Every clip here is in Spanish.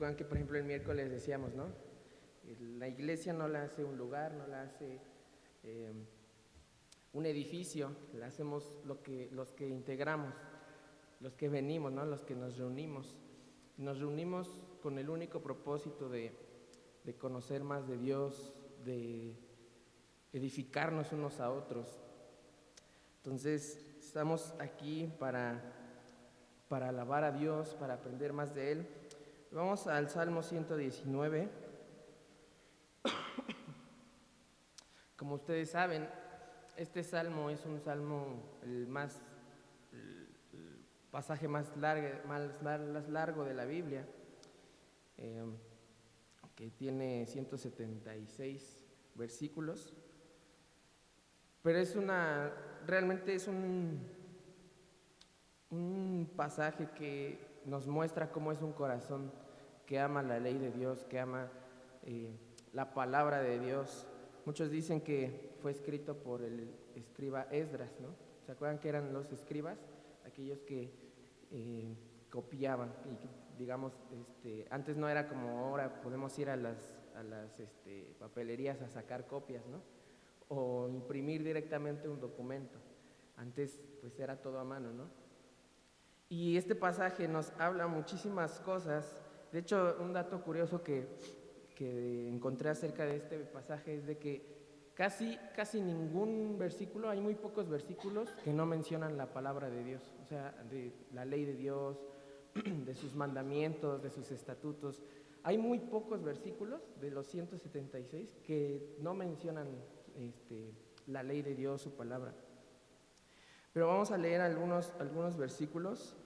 recuerdan que, por ejemplo, el miércoles decíamos, ¿no? La iglesia no la hace un lugar, no la hace eh, un edificio, la hacemos los que integramos, los que venimos, ¿no? Los que nos reunimos. Nos reunimos con el único propósito de conocer más de Dios, de edificarnos unos a otros. Entonces, estamos aquí para alabar a Dios, para aprender más de Él. Vamos al Salmo 119. Como ustedes saben, este salmo es un salmo el pasaje más largo de la Biblia, eh, que tiene 176 versículos, pero realmente es un pasaje que nos muestra cómo es un corazón que ama la ley de Dios, que ama la palabra de Dios. Muchos dicen que fue escrito por el escriba Esdras, ¿no? ¿Se acuerdan que eran los escribas? Aquellos que copiaban y digamos, antes no era como ahora, podemos ir a las papelerías a sacar copias, ¿no? O imprimir directamente un documento. Antes pues era todo a mano, ¿no? Y este pasaje nos habla muchísimas cosas. De hecho, un dato curioso que encontré acerca de este pasaje es de que casi ningún versículo, hay muy pocos versículos que no mencionan la palabra de Dios, o sea, de la ley de Dios, de sus mandamientos, de sus estatutos. Hay muy pocos versículos de los 176 que no mencionan la ley de Dios, su palabra. Pero vamos a leer algunos versículos.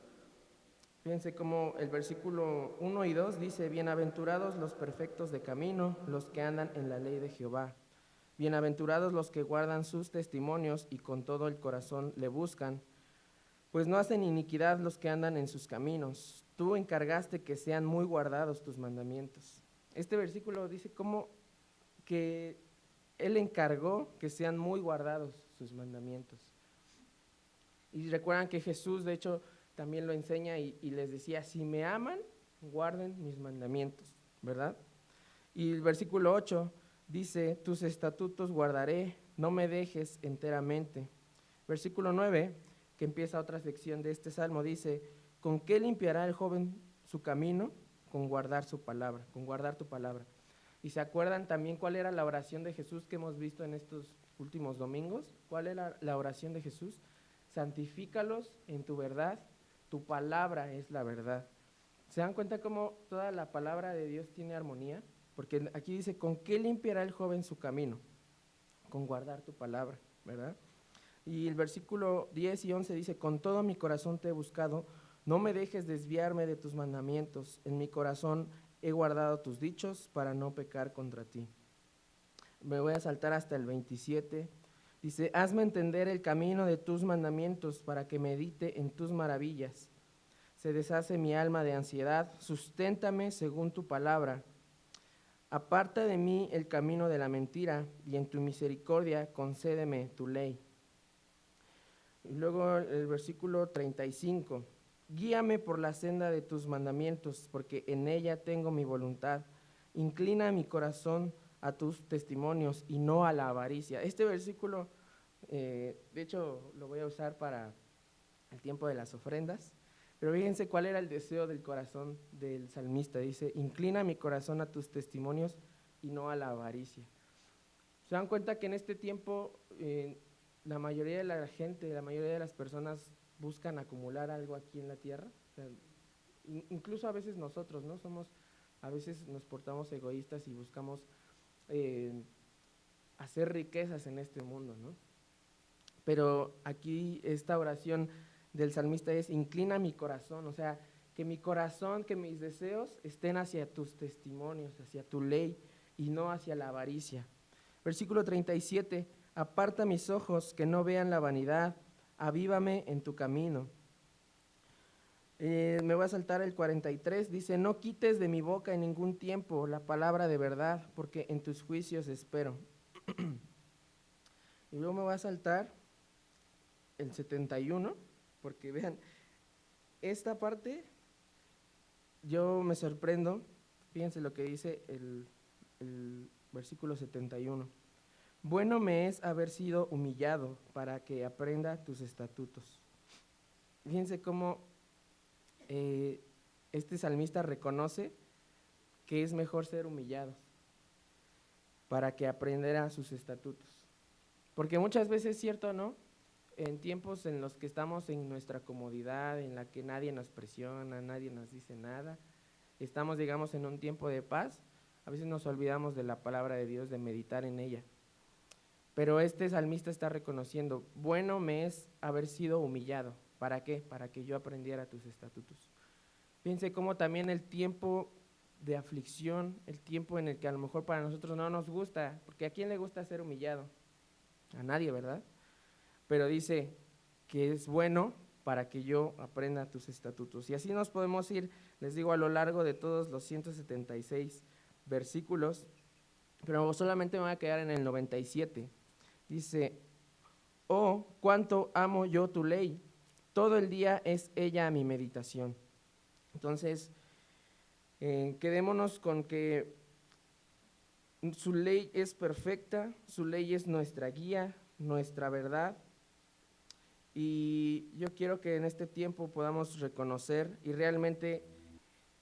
Fíjense cómo el versículo 1 y 2 dice: bienaventurados los perfectos de camino, los que andan en la ley de Jehová. Bienaventurados los que guardan sus testimonios y con todo el corazón le buscan, pues no hacen iniquidad los que andan en sus caminos. Tú encargaste que sean muy guardados tus mandamientos. Este versículo dice cómo que Él encargó que sean muy guardados sus mandamientos. Y recuerdan que Jesús, de hecho, también lo enseña y les decía: si me aman, guarden mis mandamientos, ¿verdad? Y el versículo 8 dice: tus estatutos guardaré, no me dejes enteramente. Versículo 9, que empieza otra sección de este salmo, dice: ¿con qué limpiará el joven su camino? Con guardar su palabra, con guardar tu palabra. ¿Y se acuerdan también cuál era la oración de Jesús que hemos visto en estos últimos domingos? ¿Cuál era la oración de Jesús? Santifícalos en tu verdad, tu palabra es la verdad. ¿Se dan cuenta cómo toda la palabra de Dios tiene armonía? Porque aquí dice: ¿con qué limpiará el joven su camino? Con guardar tu palabra, ¿verdad? Y el versículo 10 y 11 dice: con todo mi corazón te he buscado, no me dejes desviarme de tus mandamientos, en mi corazón he guardado tus dichos para no pecar contra ti. Me voy a saltar hasta el 27. Dice: hazme entender el camino de tus mandamientos para que medite en tus maravillas. Se deshace mi alma de ansiedad, susténtame según tu palabra. Aparta de mí el camino de la mentira y en tu misericordia concédeme tu ley. Y luego el versículo 35. Guíame por la senda de tus mandamientos, porque en ella tengo mi voluntad. Inclina mi corazón a tus testimonios y no a la avaricia. Este versículo, de hecho, lo voy a usar para el tiempo de las ofrendas, pero fíjense cuál era el deseo del corazón del salmista. Dice: inclina mi corazón a tus testimonios y no a la avaricia. ¿Se dan cuenta que en este tiempo la mayoría de la gente, la mayoría de las personas buscan acumular algo aquí en la tierra? O sea, incluso a veces nosotros, ¿no? A veces nos portamos egoístas y buscamos hacer riquezas en este mundo, ¿no? Pero aquí esta oración del salmista es: inclina mi corazón, o sea, que mi corazón, que mis deseos estén hacia tus testimonios, hacia tu ley y no hacia la avaricia. Versículo 37, aparta mis ojos que no vean la vanidad, avívame en tu camino. Me voy a saltar el 43, dice: no quites de mi boca en ningún tiempo la palabra de verdad, porque en tus juicios espero. Y luego me voy a saltar el 71, porque vean, esta parte yo me sorprendo Fíjense lo que dice el versículo 71. Bueno me es haber sido humillado para que aprenda tus estatutos. Fíjense cómo este salmista reconoce que es mejor ser humillados para que aprendiera sus estatutos. Porque muchas veces es cierto, ¿no? En tiempos en los que estamos en nuestra comodidad, en la que nadie nos presiona, nadie nos dice nada, estamos, digamos, en un tiempo de paz, a veces nos olvidamos de la palabra de Dios, de meditar en ella. Pero este salmista está reconociendo, bueno me es haber sido humillado. ¿Para qué? Para que yo aprendiera tus estatutos. Fíjense cómo también el tiempo de aflicción, el tiempo en el que a lo mejor para nosotros no nos gusta, porque ¿a quién le gusta ser humillado? A nadie, ¿verdad? Pero dice que es bueno para que yo aprenda tus estatutos. Y así nos podemos ir, les digo, a lo largo de todos los 176 versículos, pero solamente me voy a quedar en el 97. Dice, oh, cuánto amo yo tu ley, todo el día es ella mi meditación. Entonces, quedémonos con que su ley es perfecta, su ley es nuestra guía, nuestra verdad. Y yo quiero que en este tiempo podamos reconocer y realmente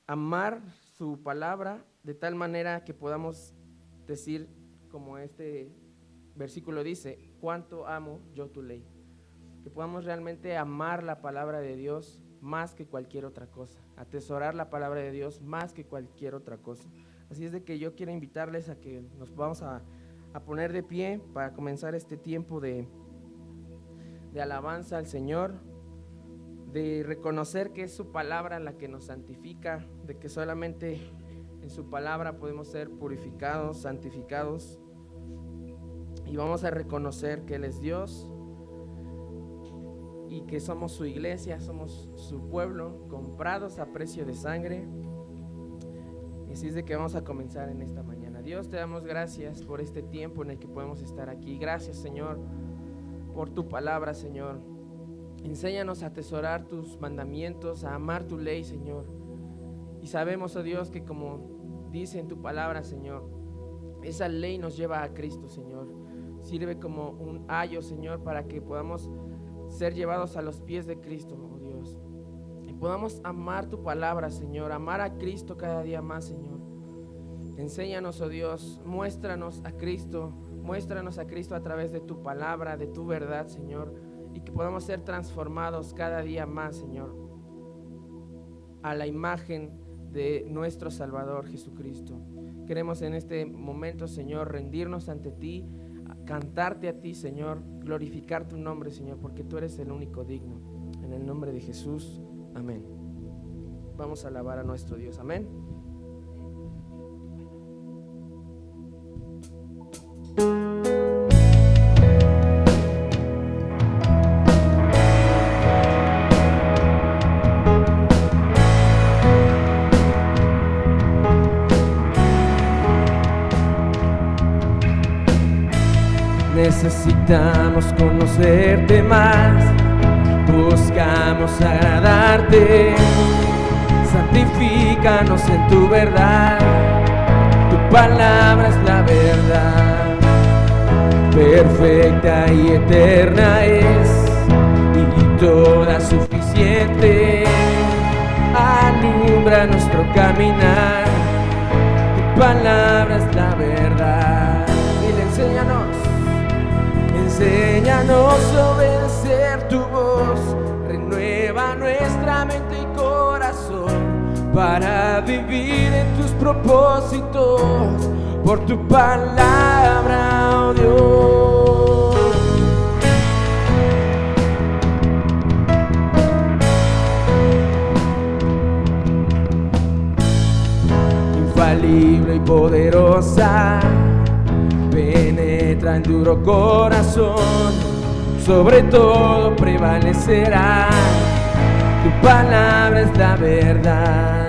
amar su palabra de tal manera que podamos decir, como este versículo dice, cuánto amo yo tu ley. Que podamos realmente amar la palabra de Dios más que cualquier otra cosa, atesorar la palabra de Dios más que cualquier otra cosa. Así es de que yo quiero invitarles a que nos vamos a poner de pie para comenzar este tiempo de alabanza al Señor, de reconocer que es su palabra la que nos santifica, de que solamente en su palabra podemos ser purificados, santificados, y vamos a reconocer que Él es Dios y que somos su iglesia, somos su pueblo, comprados a precio de sangre. Y así es de que vamos a comenzar en esta mañana. Dios, te damos gracias por este tiempo en el que podemos estar aquí. Gracias, Señor, por tu palabra, Señor. Enséñanos a atesorar tus mandamientos, a amar tu ley, Señor. Y sabemos, oh Dios, que como dice en tu palabra, Señor, esa ley nos lleva a Cristo, Señor. Sirve como un ayo, Señor, para que podamos ser llevados a los pies de Cristo, oh Dios. Y podamos amar tu palabra, Señor, amar a Cristo cada día más, Señor. Enséñanos, oh Dios, muéstranos a Cristo a través de tu palabra, de tu verdad, Señor, y que podamos ser transformados cada día más, Señor, a la imagen de nuestro Salvador Jesucristo. Queremos en este momento, Señor, rendirnos ante ti, cantarte a ti, Señor, glorificar tu nombre, Señor, porque tú eres el único digno. En el nombre de Jesús, amén. Vamos a alabar a nuestro Dios, amén. Necesitamos conocerte más, buscamos agradarte, santifícanos en tu verdad, tu palabra es la verdad, perfecta y eterna es, y toda suficiente, alumbra nuestro caminar, tu palabra es la verdad. Dile, enséñanos a obedecer tu voz, renueva nuestra mente y corazón para vivir en tus propósitos, por tu palabra, oh Dios. Infalible y poderosa, penetra en duro corazón, sobre todo prevalecerá, tu palabra es la verdad.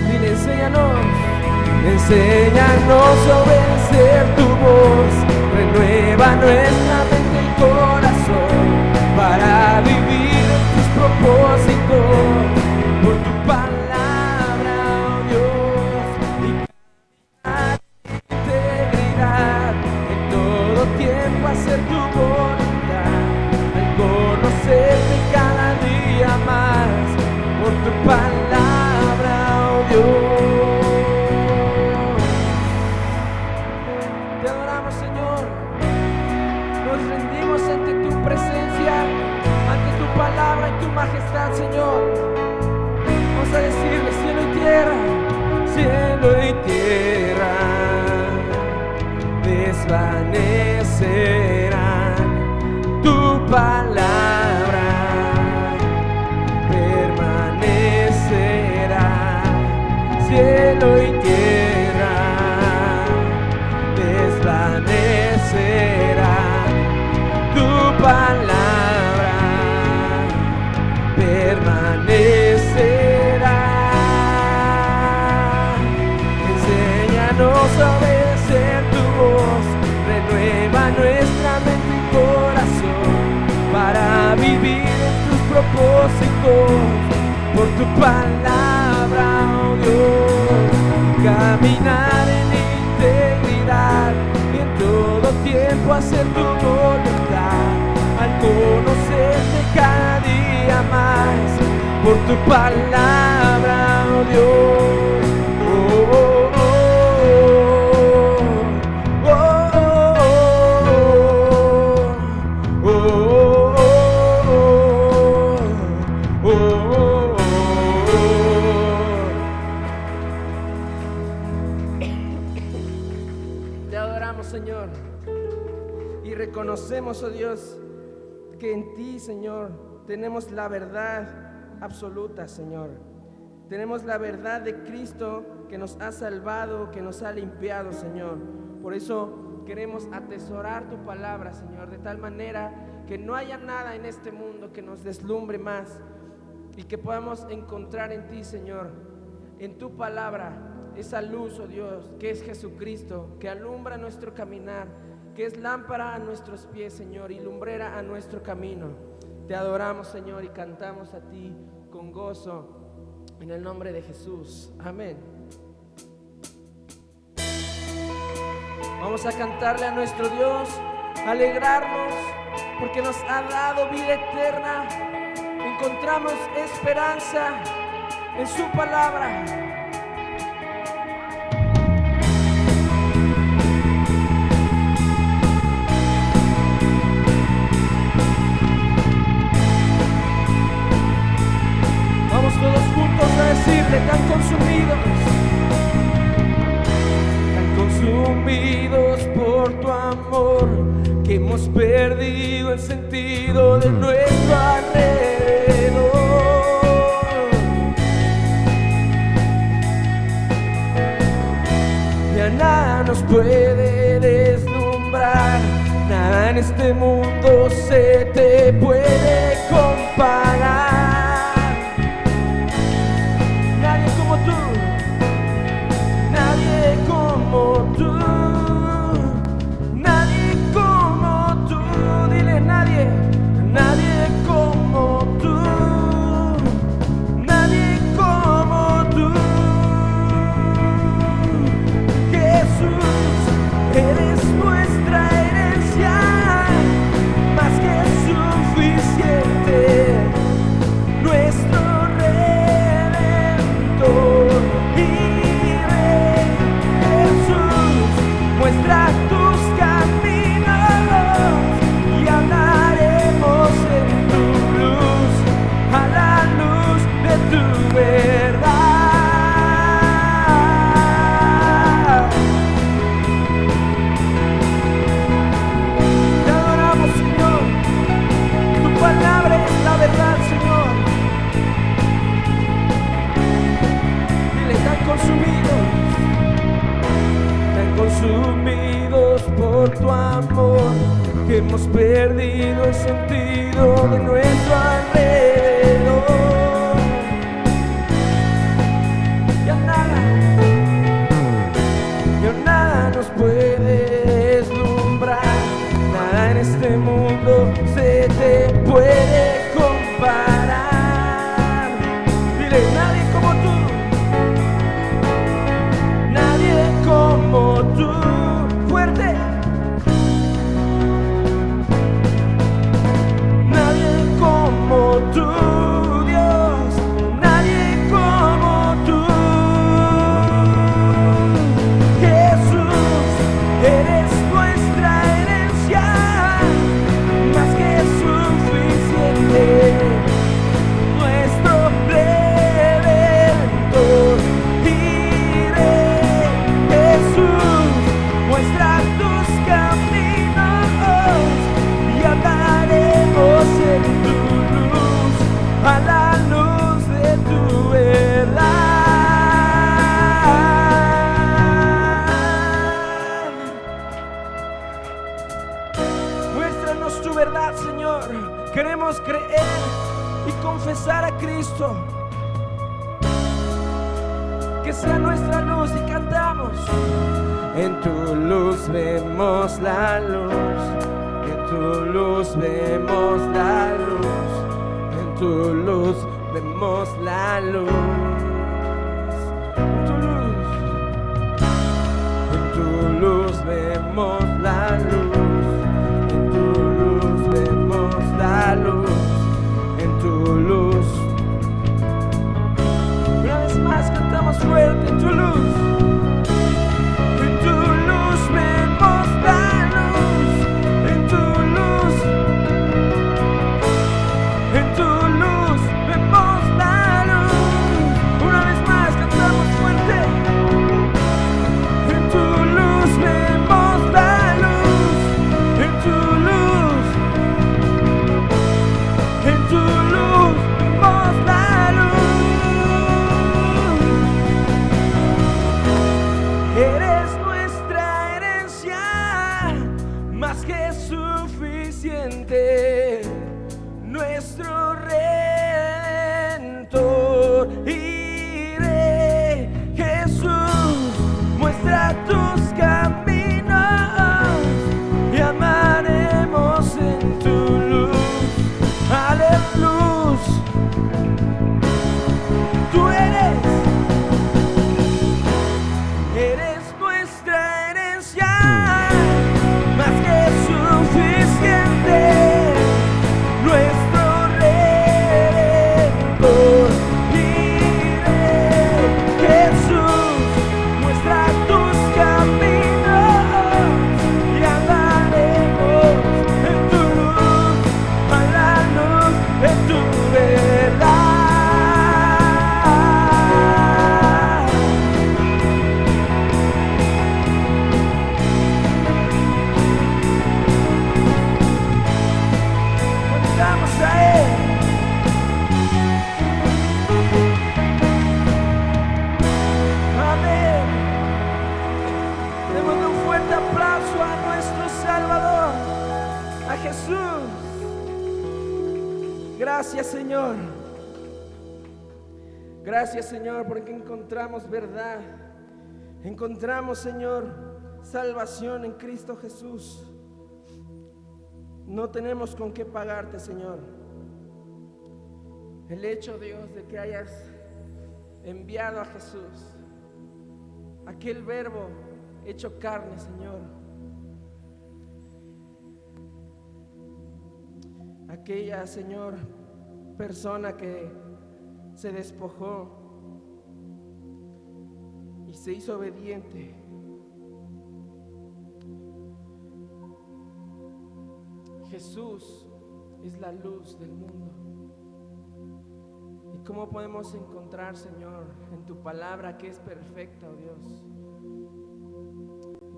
Dile, enséñanos a obedecer tu voz, renueva nuestra mente y corazón, para vivir en tus propósitos, por tu palabra, oh Dios, y desvanecerá tu palabra, permanecerá cielo y tierra, desvanecerá tu palabra, permanecerá. Enséñanos a obedecer tu voz, renueva nuestra mente y corazón para vivir en tus propósitos, por tu palabra, oh Dios, caminar en integridad y en todo tiempo hacer tu voluntad, al conocerte cada día más, por tu palabra, oh Dios. Oh, oh, oh, oh, oh, oh, oh, oh, oh, oh. Te adoramos, Señor, y reconocemos, oh Dios, que en ti, Señor, tenemos la verdad absoluta, Señor. Tenemos la verdad de Cristo que nos ha salvado, que nos ha limpiado, Señor. Por eso queremos atesorar tu palabra, Señor, de tal manera que no haya nada en este mundo que nos deslumbre más y que podamos encontrar en ti, Señor, en tu palabra, esa luz, oh Dios, que es Jesucristo, que alumbra nuestro caminar, que es lámpara a nuestros pies, Señor, y lumbrera a nuestro camino. Te adoramos, Señor, y cantamos a ti con gozo, en el nombre de Jesús. Amén. Vamos a cantarle a nuestro Dios, alegrarnos, porque nos ha dado vida eterna. Encontramos esperanza en su palabra. Vamos todos juntos a decirle: tan consumidos por tu amor, que hemos perdido el sentido de nuestro alrededor. Ya nada nos puede deslumbrar, nada en este mundo se te puede comparar. Nadie como tú, nadie como tú, nadie como tú, dile nadie, nadie como tú, nadie como tú. Jesús, eres nuestra herencia, más que suficiente, nuestro Redentor y Rey. Jesús, muestra tus caminos y andaremos en tu luz, a la luz de tu verdad. Te adoramos, Señor, tu palabra es la verdad, Señor. Dile: tan consumidos por tu amor, que hemos perdido el sentido de nuestro alrededor. Ya nada nos puede deslumbrar, nada en este mundo se te puede comparar. Dile: nadie como tú, nadie como tú. Fuerte. Nadie como tú, Dios, nadie como tú. Jesús, tu verdad, Señor. Queremos creer y confesar a Cristo, que sea nuestra luz, y cantamos: en tu luz vemos la luz, en tu luz vemos la luz, en tu luz vemos la luz, en tu luz vemos la luz, en tu luz vemos la luz, en tu luz. Una vez más cantamos fuerte: en tu luz. En tu luz vemos la luz, en tu luz, en tu luz vemos la luz. Una vez más cantamos fuerte: en tu luz vemos la luz, en tu luz, en tu luz vemos la luz. Eres nuestra herencia, más que suficiente, nuestro Redentor. Iré, Jesús, muestra tus caminos y amaremos en tu luz. Aleluya, tú eres nuestra herencia, más que suficiente, nuestro Redentor. Iré, Jesús, muestra tus caminos y andaremos en tu luz, a la luz de tu verdad. Cantamos a Él. Amén. Démosle un fuerte aplauso a nuestro Salvador, a Jesús. Gracias, Señor. Gracias, Señor, porque encontramos verdad. Encontramos, Señor, salvación en Cristo Jesús. No tenemos con qué pagarte, Señor. El hecho, Dios, de que hayas enviado a Jesús, aquel verbo hecho carne, Señor, aquella, Señor, persona que se despojó y se hizo obediente. Jesús es la luz del mundo. ¿Y cómo podemos encontrar, Señor, en tu palabra que es perfecta, oh Dios?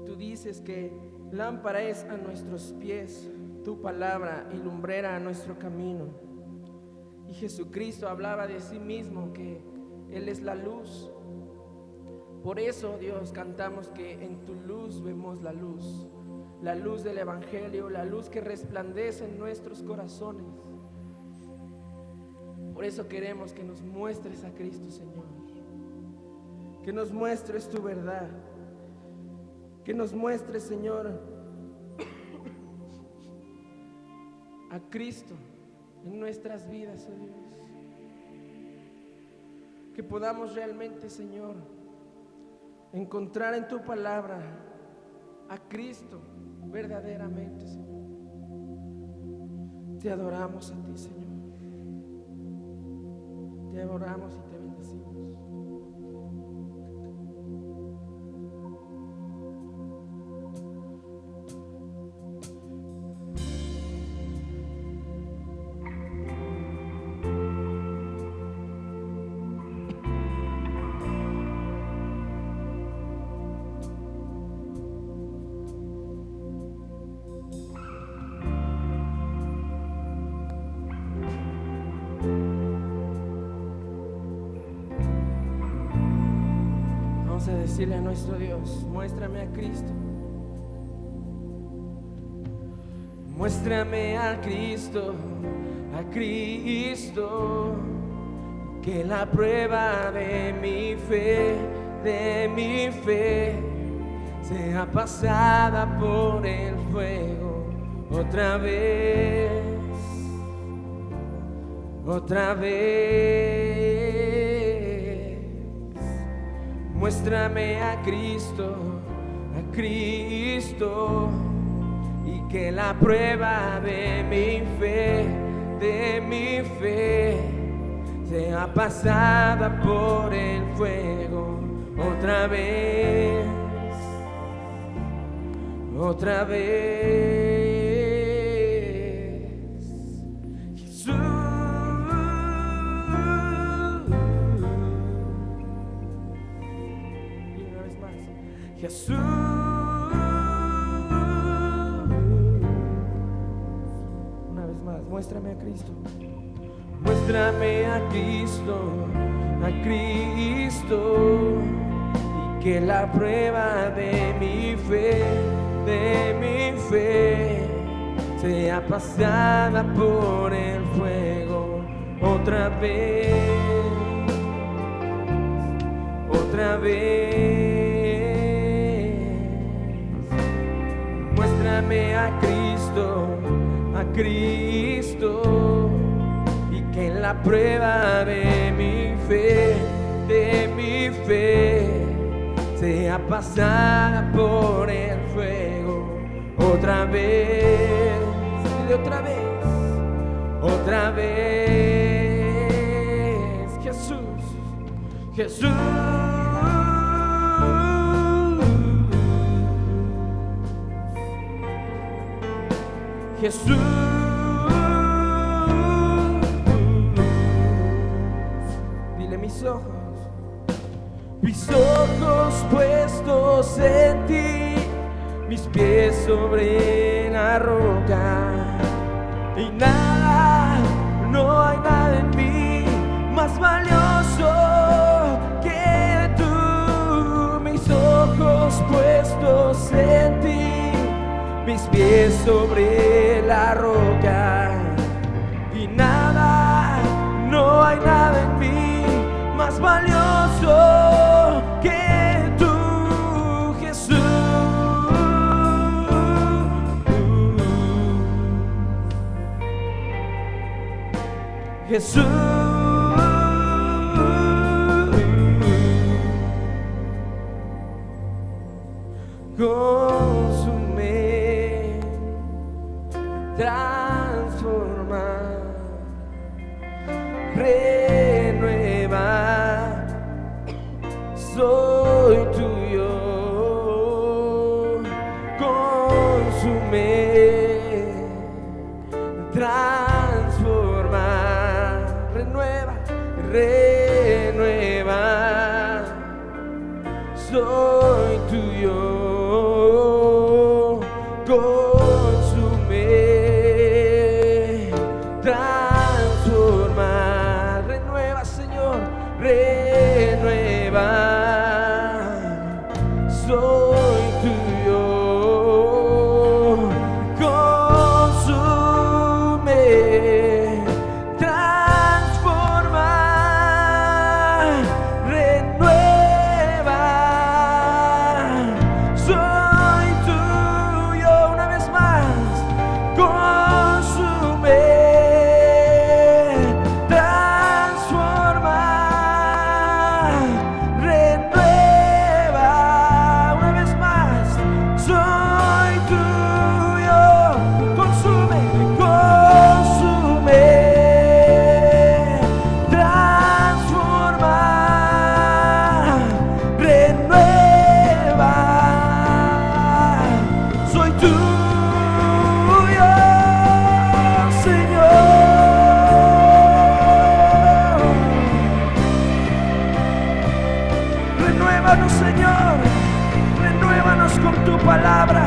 Tú dices que lámpara es a nuestros pies tu palabra y lumbrera a nuestro camino. Y Jesucristo hablaba de sí mismo, que Él es la luz. Por eso, Dios, cantamos que en tu luz vemos la luz del Evangelio, la luz que resplandece en nuestros corazones. Por eso queremos que nos muestres a Cristo, Señor, que nos muestres tu verdad, que nos muestres, Señor, a Cristo en nuestras vidas, oh Dios. Que podamos realmente, Señor, encontrar en tu palabra a Cristo verdaderamente, Señor. Te adoramos a ti, Señor. Te adoramos y te bendecimos. Vamos a decirle a nuestro Dios: muéstrame a Cristo. Muéstrame a Cristo, que la prueba de mi fe, sea pasada por el fuego otra vez. Muéstrame a Cristo, y que la prueba de mi fe, sea pasada por el fuego otra vez. Jesús, y una vez más, Jesús. Muéstrame a Cristo, y que la prueba de mi fe, sea pasada por el fuego otra vez. Muéstrame a Cristo, y que la prueba de mi fe, sea pasada por el fuego otra vez. Dile otra vez, Jesús. Jesús, dile mis ojos puestos en ti, mis pies sobre la roca, y nada, no hay nada en mí más valioso que tú. Mis ojos puestos en ti, mis pies sobre la roca, y nada, no hay nada en mí más valioso que tú, Jesús. Jesús, consume, transforma, renueva, soy tuyo. Consume, transforma, renueva, soy tuyo. Consume, transforma, renueva, Señor, renueva, soy tuyo. Consume, transforma, renueva, soy tuyo. Una vez más, consume, transforma, renueva. Una vez más, soy tuyo. Consume, transforma, renueva, soy tuyo, Señor. Renuévanos, Señor, renuévanos con tu palabra.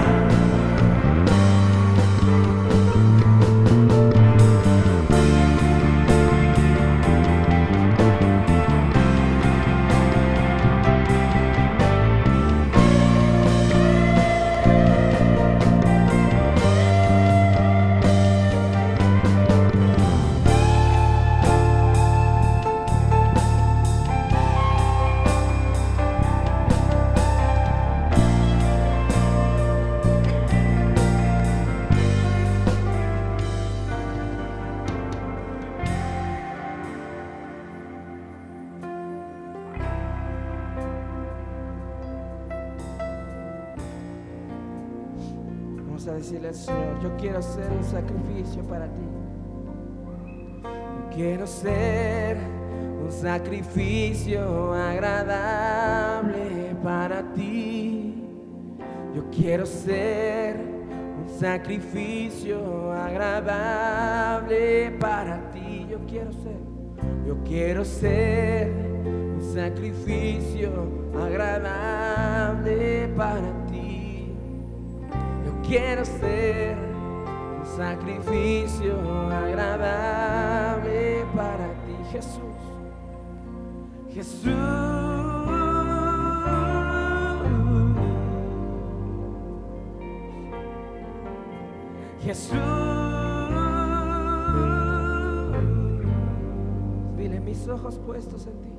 Vamos a decirle al Señor: yo quiero ser un sacrificio para ti. Yo quiero ser un sacrificio agradable para ti. Yo quiero ser un sacrificio agradable para ti. Yo quiero ser un sacrificio agradable para ti. Yo quiero ser un sacrificio agradable para ti, Jesús. Dile: mis ojos puestos en ti.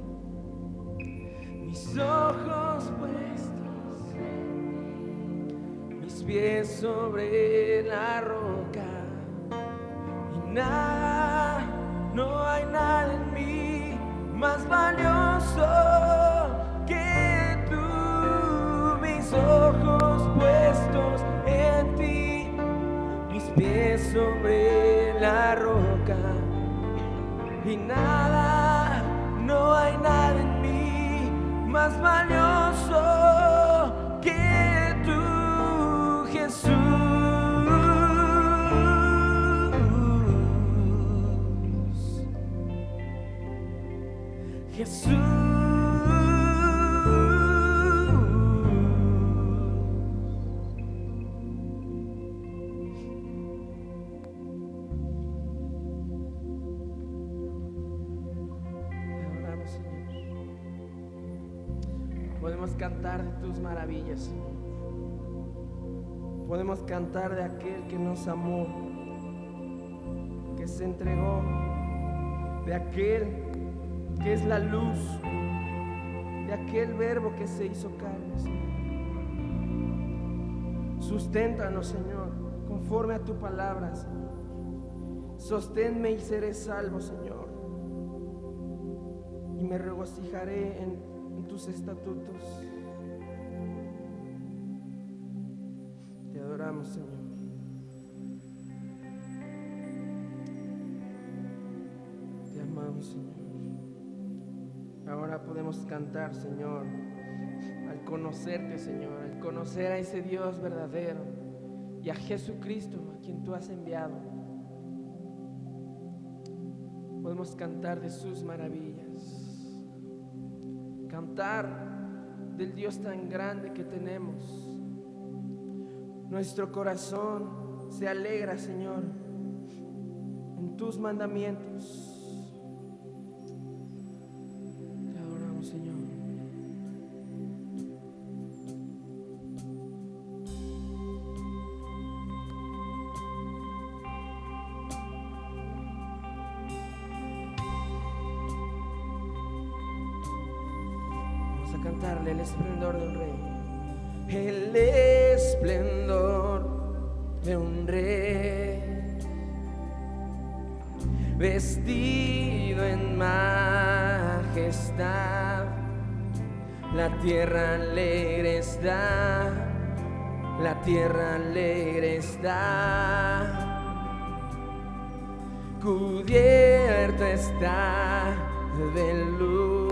Mis ojos puestos, mis pies sobre la roca. Y nada, no hay nada en mí más valioso que tú. Mis ojos puestos en ti, mis pies sobre la roca. Y nada, no hay nada en mí más valioso que tú, Jesús. Podemos cantar de tus maravillas, Señor. Podemos cantar de aquel que nos amó, que se entregó, de aquel que es la luz, de aquel verbo que se hizo carne, Señor. Susténtanos, Señor, conforme a tu palabra, Señor. Sosténme y seré salvo, Señor, y me regocijaré en tus estatutos. Te adoramos, Señor. Te amamos, Señor. Ahora podemos cantar, Señor, al conocerte, Señor, al conocer a ese Dios verdadero y a Jesucristo, a quien tú has enviado. Podemos cantar de sus maravillas, cantar del Dios tan grande que tenemos. Nuestro corazón se alegra, Señor, en tus mandamientos. Te adoramos, Señor. Cantarle el esplendor de un rey, el esplendor de un rey, vestido en majestad. La tierra alegre está, la tierra alegre está, cubierta está de luz.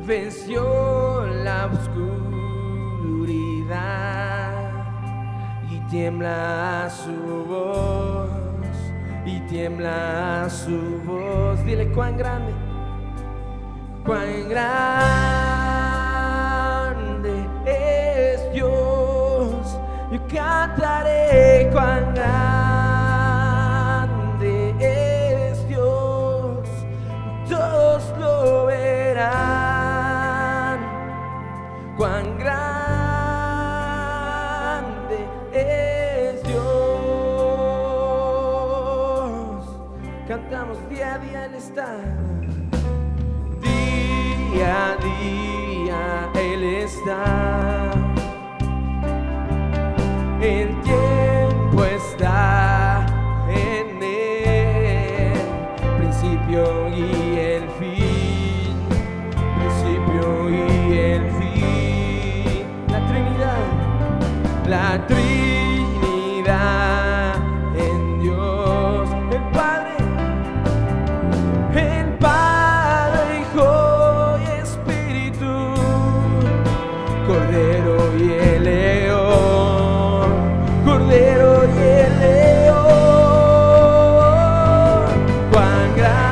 Venció la oscuridad y tiembla su voz, y tiembla su voz. Dile: cuán grande es Dios. Yo cantaré cuán grande es Dios, todos lo verán. Cuán grande es Dios. Cantamos: día a día Él está, día a día Él está. El tiempo está en Él, principio y el fin, principio y el fin. La Trinidad la Trinidad en Dios, el Padre, Hijo y Espíritu, Cordero y el León, Cordero y el León. Cuán grande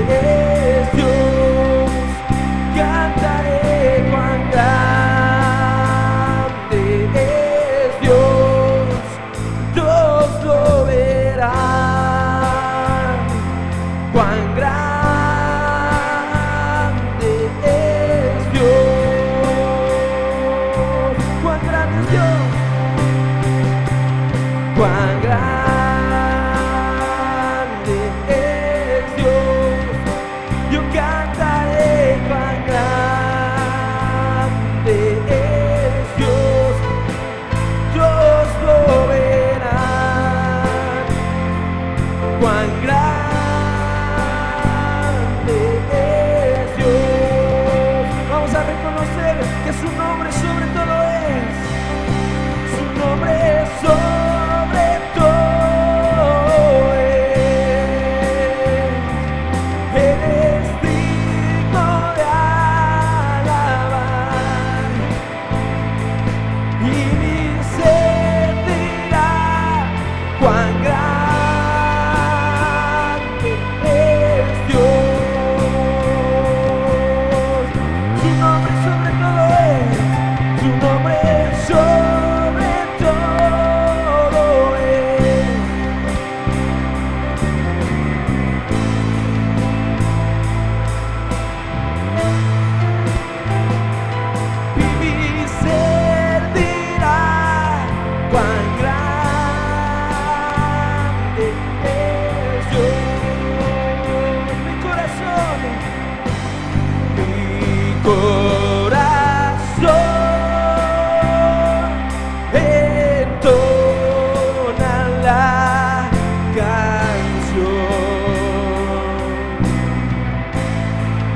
es Dios, cantaré cuán grande es Dios, todos lo verán. Cuán grande es Dios, cuán grande es Dios, cuán grande es Dios. Yo cantaré cuán grande es Dios, todos lo verán. Cuán grande es Dios. Vamos a reconocer que su nombre sobre todo es, su nombre sobre todo es. Él es digno de alabar, y mi ser dirá cuán grande es Dios. Su nombre sobre todo es, su nombre sobre todo es. Y mi ser dirá cuán grande es Dios. Mi corazón entona la canción.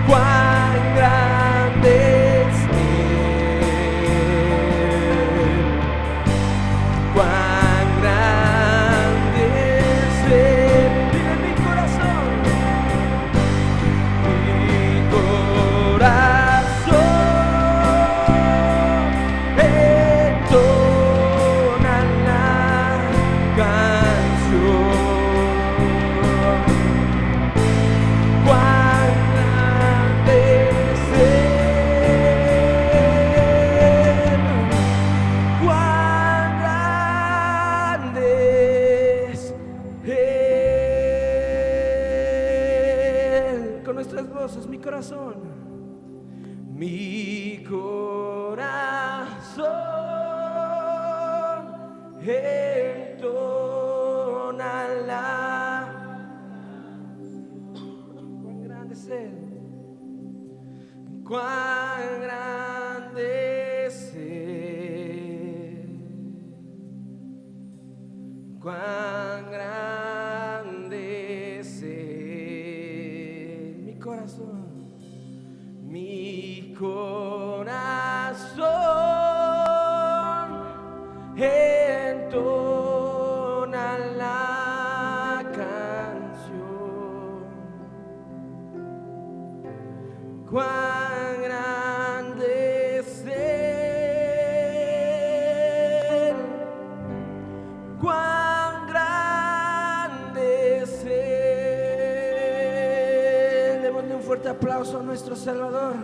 Cuán grande es Él, cuán grande es Él. Dile mi corazón, entona la canción. Cuán grande es Él, cuán grande es Él. Con nuestras voces, mi corazón, mi corazón entona la. Cuán grande es Él, cuán grande es Él, cuán grande es Él. Mi corazón, mi corazón entona la canción. Cuán grande es Él, cuán grande es Él. Démosle un fuerte aplauso a nuestro Salvador.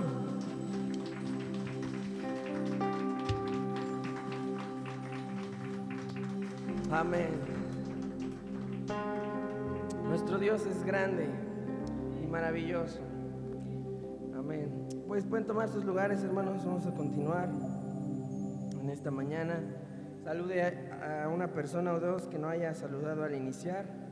Amén. Nuestro Dios es grande y maravilloso. Amén. Pues pueden tomar sus lugares, hermanos. Vamos a continuar en esta mañana. Salude a una persona o dos que no haya saludado al iniciar.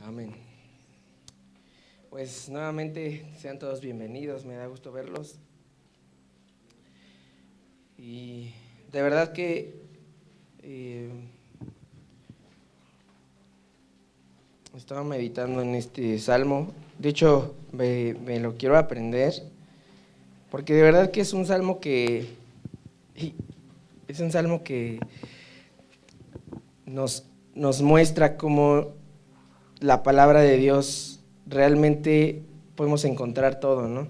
Amén. Pues nuevamente sean todos bienvenidos, me da gusto verlos. Y de verdad que estaba meditando en este salmo. De hecho, me lo quiero aprender, porque de verdad que es un salmo que nos muestra cómo la palabra de Dios realmente podemos encontrar todo, ¿no?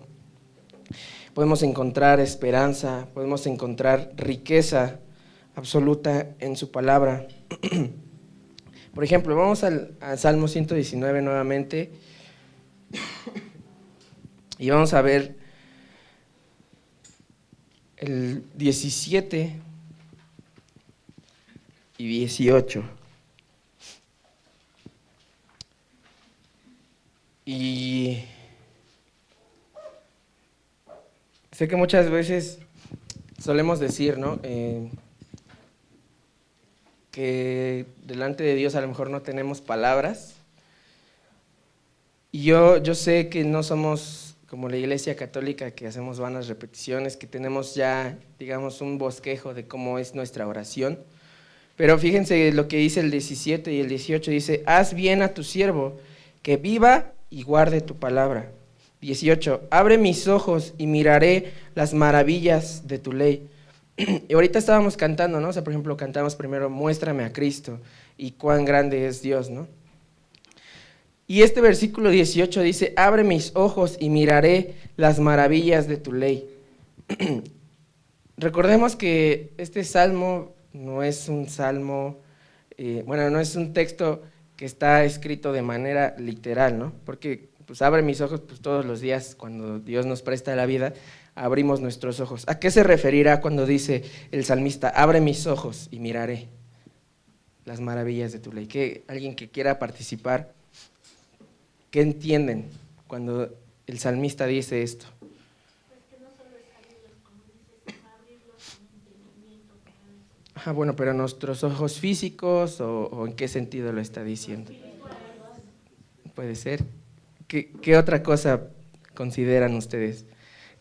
Podemos encontrar esperanza, podemos encontrar riqueza absoluta en su palabra. Por ejemplo, vamos al Salmo 119 nuevamente y vamos a ver el 17 y 18. Y sé que muchas veces solemos decir, ¿no? Que delante de Dios a lo mejor no tenemos palabras. Y yo sé que no somos como la Iglesia Católica, que hacemos vanas repeticiones, que tenemos ya, digamos, un bosquejo de cómo es nuestra oración. Pero fíjense lo que dice el 17 y el 18, dice: haz bien a tu siervo, que viva y guarde tu palabra. 18, abre mis ojos y miraré las maravillas de tu ley. Y ahorita estábamos cantando, ¿no? O sea, por ejemplo, cantamos primero, muéstrame a Cristo y cuán grande es Dios, ¿no? Y este versículo 18 dice, abre mis ojos y miraré las maravillas de tu ley. Recordemos que este salmo no es un salmo, no es un texto que está escrito de manera literal, ¿no? Porque pues abre mis ojos, pues todos los días cuando Dios nos presta la vida, abrimos nuestros ojos. ¿A qué se referirá cuando dice el salmista, abre mis ojos y miraré las maravillas de tu ley? ¿Que alguien que quiera participar, qué entienden cuando el salmista dice esto? Pues que no solo es abrirlos, como dices, abrirlos con entendimiento para eso. Ajá, bueno, pero nuestros ojos físicos o ¿en qué sentido lo está diciendo? Puede ser. ¿Qué otra cosa consideran ustedes?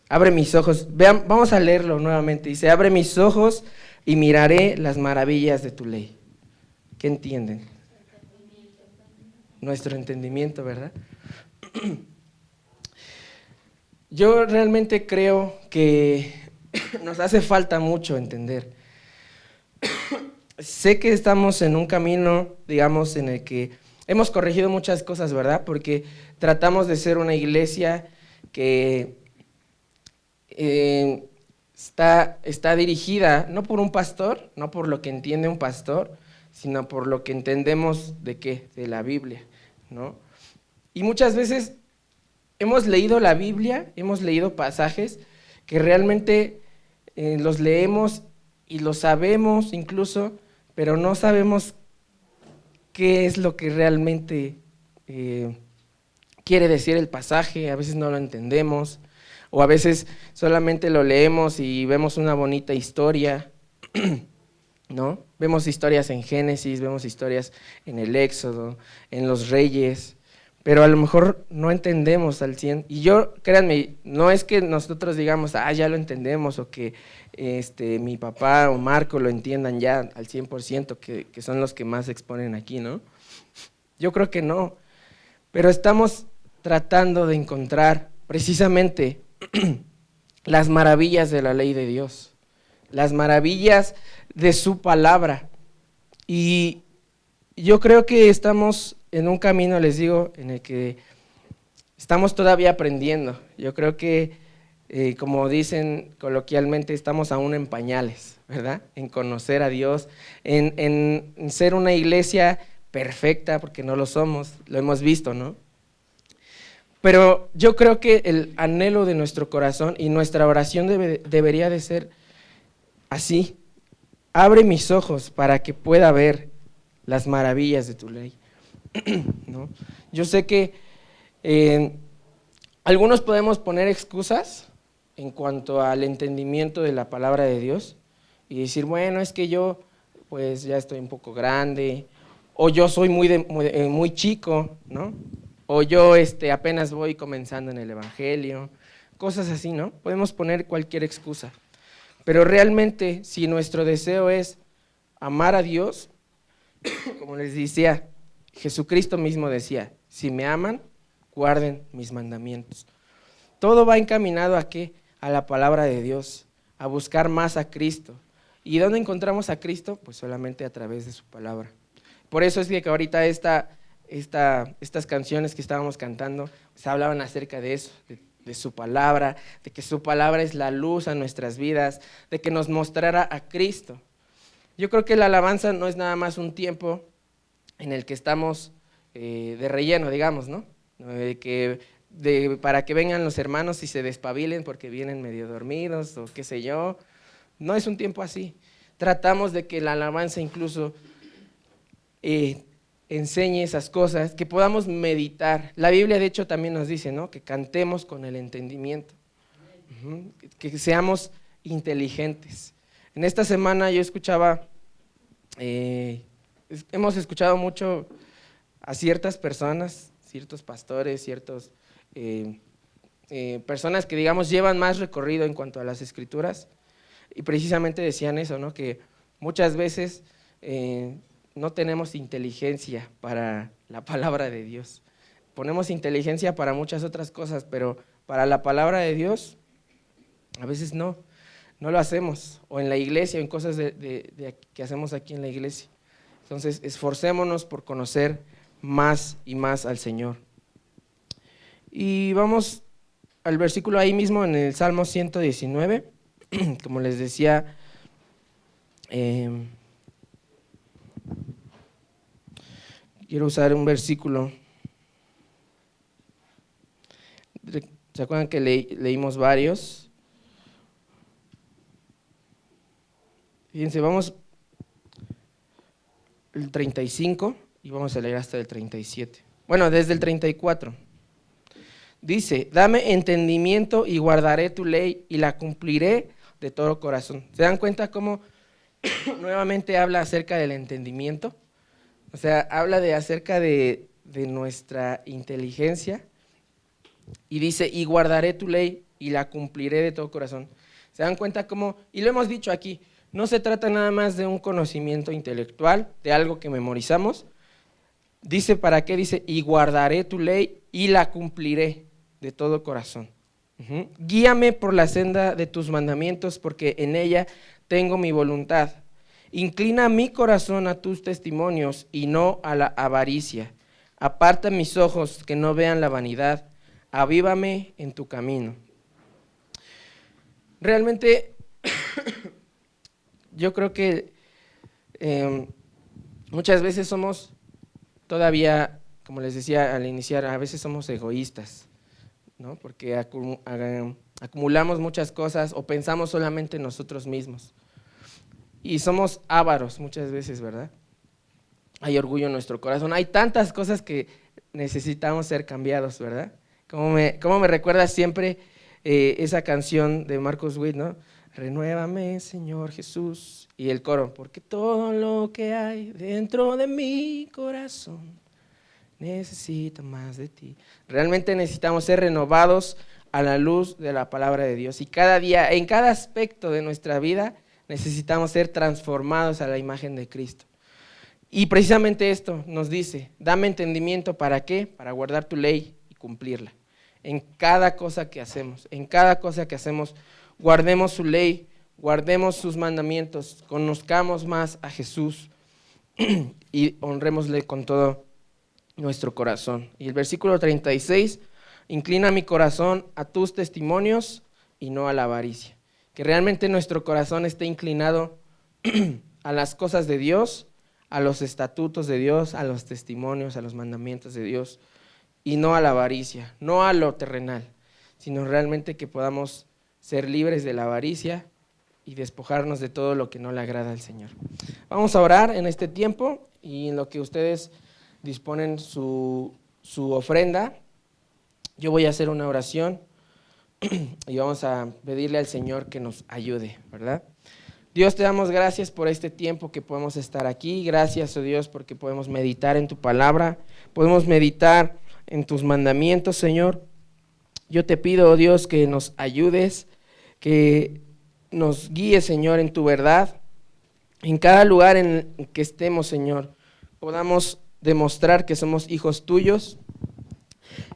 Abre mis ojos, vean, vamos a leerlo nuevamente, dice, abre mis ojos y miraré las maravillas de tu ley. ¿Qué entienden? Nuestro entendimiento, ¿verdad? Yo realmente creo que nos hace falta mucho entender. Sé que estamos en un camino, digamos, en el que hemos corregido muchas cosas, ¿verdad? Porque tratamos de ser una iglesia que está dirigida no por un pastor, no por lo que entiende un pastor, sino por lo que entendemos de qué, de la Biblia, ¿no? Y muchas veces hemos leído la Biblia, hemos leído pasajes que realmente los leemos y los sabemos incluso, pero no sabemos qué es lo que realmente quiere decir el pasaje, a veces no lo entendemos. O a veces solamente lo leemos y vemos una bonita historia, ¿no? Vemos historias en Génesis, vemos historias en el Éxodo, en los Reyes, pero a lo mejor no entendemos al 100%. Y yo, créanme, no es que nosotros digamos, ya lo entendemos, o que mi papá o Marco lo entiendan ya al 100%, que son los que más exponen aquí, ¿no? Yo creo que no, pero estamos tratando de encontrar precisamente las maravillas de la ley de Dios, las maravillas de su palabra. Y yo creo que estamos en un camino, les digo, en el que estamos todavía aprendiendo. Yo creo que, como dicen coloquialmente, estamos aún en pañales, ¿verdad? En conocer a Dios, en ser una iglesia perfecta, porque no lo somos, lo hemos visto, ¿no? Pero yo creo que el anhelo de nuestro corazón y nuestra oración debería de ser así. Abre mis ojos para que pueda ver las maravillas de tu ley, ¿no? Yo sé que algunos podemos poner excusas en cuanto al entendimiento de la palabra de Dios y decir, bueno, es que yo pues ya estoy un poco grande, o yo soy muy chico, ¿no? O yo apenas voy comenzando en el Evangelio, cosas así, ¿no? Podemos poner cualquier excusa. Pero realmente, si nuestro deseo es amar a Dios, como les decía, Jesucristo mismo decía, si me aman, guarden mis mandamientos. Todo va encaminado ¿a qué? A la palabra de Dios, a buscar más a Cristo. ¿Y dónde encontramos a Cristo? Pues solamente a través de su palabra. Por eso es que ahorita estas canciones que estábamos cantando, pues hablaban acerca de eso, de su palabra, de que su palabra es la luz a nuestras vidas, de que nos mostrara a Cristo. Yo creo que la alabanza no es nada más un tiempo en el que estamos de relleno, digamos, ¿no? Para que vengan los hermanos y se despabilen porque vienen medio dormidos o qué sé yo. No es un tiempo así. Tratamos de que la alabanza incluso enseñe esas cosas, que podamos meditar. La Biblia de hecho también nos dice, ¿no? Que cantemos con el entendimiento, que seamos inteligentes. En esta semana yo escuchaba, hemos escuchado mucho a ciertas personas, ciertos pastores, ciertas personas que digamos llevan más recorrido en cuanto a las escrituras, y precisamente decían eso, ¿no? Que muchas veces no tenemos inteligencia para la palabra de Dios. Ponemos inteligencia para muchas otras cosas, pero para la palabra de Dios a veces no lo hacemos, o en la iglesia, o en cosas que hacemos aquí en la iglesia. Entonces, esforcémonos por conocer más y más al Señor. Y vamos al versículo ahí mismo en el Salmo 119, como les decía, quiero usar un versículo. ¿Se acuerdan que leímos varios? Fíjense, vamos el 35 y vamos a leer hasta el 37. Bueno, desde el 34. Dice, dame entendimiento y guardaré tu ley y la cumpliré de todo corazón. ¿Se dan cuenta cómo nuevamente habla acerca del entendimiento? O sea, habla acerca de nuestra inteligencia y dice, y guardaré tu ley y la cumpliré de todo corazón. ¿Se dan cuenta cómo? Y lo hemos dicho aquí, no se trata nada más de un conocimiento intelectual, de algo que memorizamos. Dice, ¿para qué? Dice, y guardaré tu ley y la cumpliré de todo corazón. Guíame por la senda de tus mandamientos, porque en ella tengo mi voluntad. Inclina mi corazón a tus testimonios y no a la avaricia. Aparta mis ojos que no vean la vanidad. Avívame en tu camino. Realmente, yo creo que muchas veces somos todavía, como les decía al iniciar, a veces somos egoístas, ¿no? Porque acumulamos muchas cosas o pensamos solamente en nosotros mismos. Y somos ávaros muchas veces, ¿verdad? Hay orgullo en nuestro corazón. Hay tantas cosas que necesitamos ser cambiados, ¿verdad? Como me recuerda siempre esa canción de Marcos Witt, ¿no? Renuévame, Señor Jesús. Y el coro, porque todo lo que hay dentro de mi corazón necesita más de ti. Realmente necesitamos ser renovados a la luz de la palabra de Dios. Y cada día, en cada aspecto de nuestra vida, necesitamos ser transformados a la imagen de Cristo. Y precisamente esto nos dice, dame entendimiento, ¿para qué? Para guardar tu ley y cumplirla. En cada cosa que hacemos, guardemos su ley, guardemos sus mandamientos, conozcamos más a Jesús y honrémosle con todo nuestro corazón. Y el versículo 36, inclina mi corazón a tus testimonios y no a la avaricia. Que realmente nuestro corazón esté inclinado a las cosas de Dios, a los estatutos de Dios, a los testimonios, a los mandamientos de Dios, y no a la avaricia, no a lo terrenal, sino realmente que podamos ser libres de la avaricia y despojarnos de todo lo que no le agrada al Señor. Vamos a orar en este tiempo y en lo que ustedes disponen su ofrenda, yo voy a hacer una oración y vamos a pedirle al Señor que nos ayude, ¿verdad? Dios, te damos gracias por este tiempo que podemos estar aquí. Gracias, oh Dios, porque podemos meditar en tu palabra, podemos meditar en tus mandamientos, Señor. Yo te pido, oh Dios, que nos ayudes, que nos guíes, Señor, en tu verdad. En cada lugar en el que estemos, Señor, podamos demostrar que somos hijos tuyos,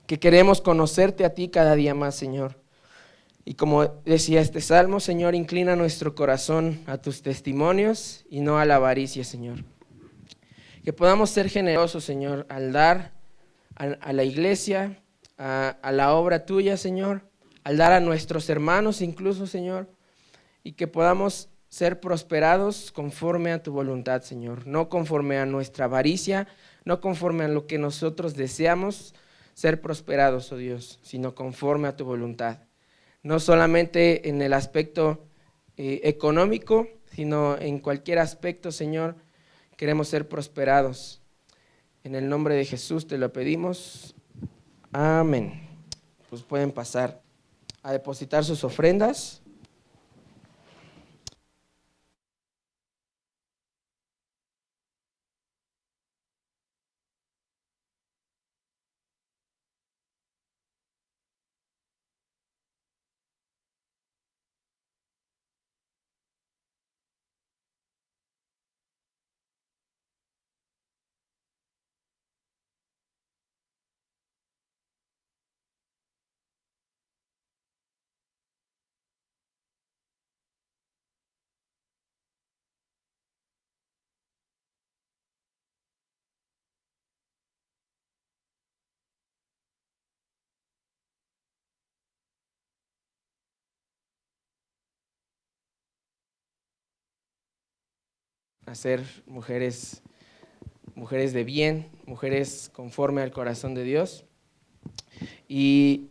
que queremos conocerte a ti cada día más, Señor. Y como decía este salmo, Señor, inclina nuestro corazón a tus testimonios y no a la avaricia, Señor. Que podamos ser generosos, Señor, al dar a la iglesia, a la obra tuya, Señor, al dar a nuestros hermanos incluso, Señor, y que podamos ser prosperados conforme a tu voluntad, Señor, no conforme a nuestra avaricia, no conforme a lo que nosotros deseamos ser prosperados, oh Dios, sino conforme a tu voluntad. No solamente en el aspecto económico, sino en cualquier aspecto, Señor, queremos ser prosperados. En el nombre de Jesús te lo pedimos. Amén. Pues pueden pasar a depositar sus ofrendas. A ser mujeres de bien, mujeres conforme al corazón de Dios. Y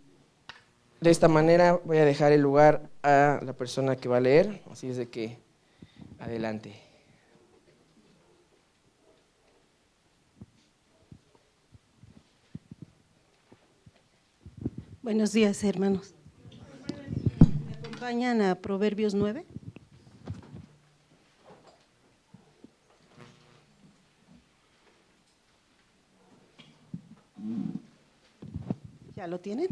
de esta manera voy a dejar el lugar a la persona que va a leer, así es de que adelante. Buenos días, hermanos. ¿Me acompañan a Proverbios 9? ¿Ya lo tienen?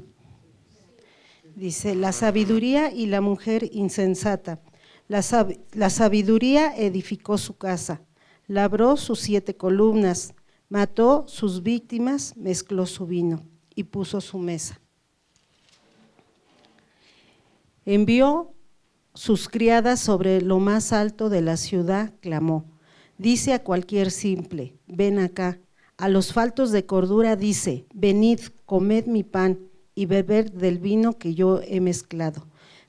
Dice, la sabiduría y la mujer insensata. La sabiduría edificó su casa, labró sus 7 columnas, mató sus víctimas, mezcló su vino y puso su mesa. Envió sus criadas sobre lo más alto de la ciudad, clamó. Dice a cualquier simple, ven acá. A los faltos de cordura dice, venid, comed mi pan y beber del vino que yo he mezclado.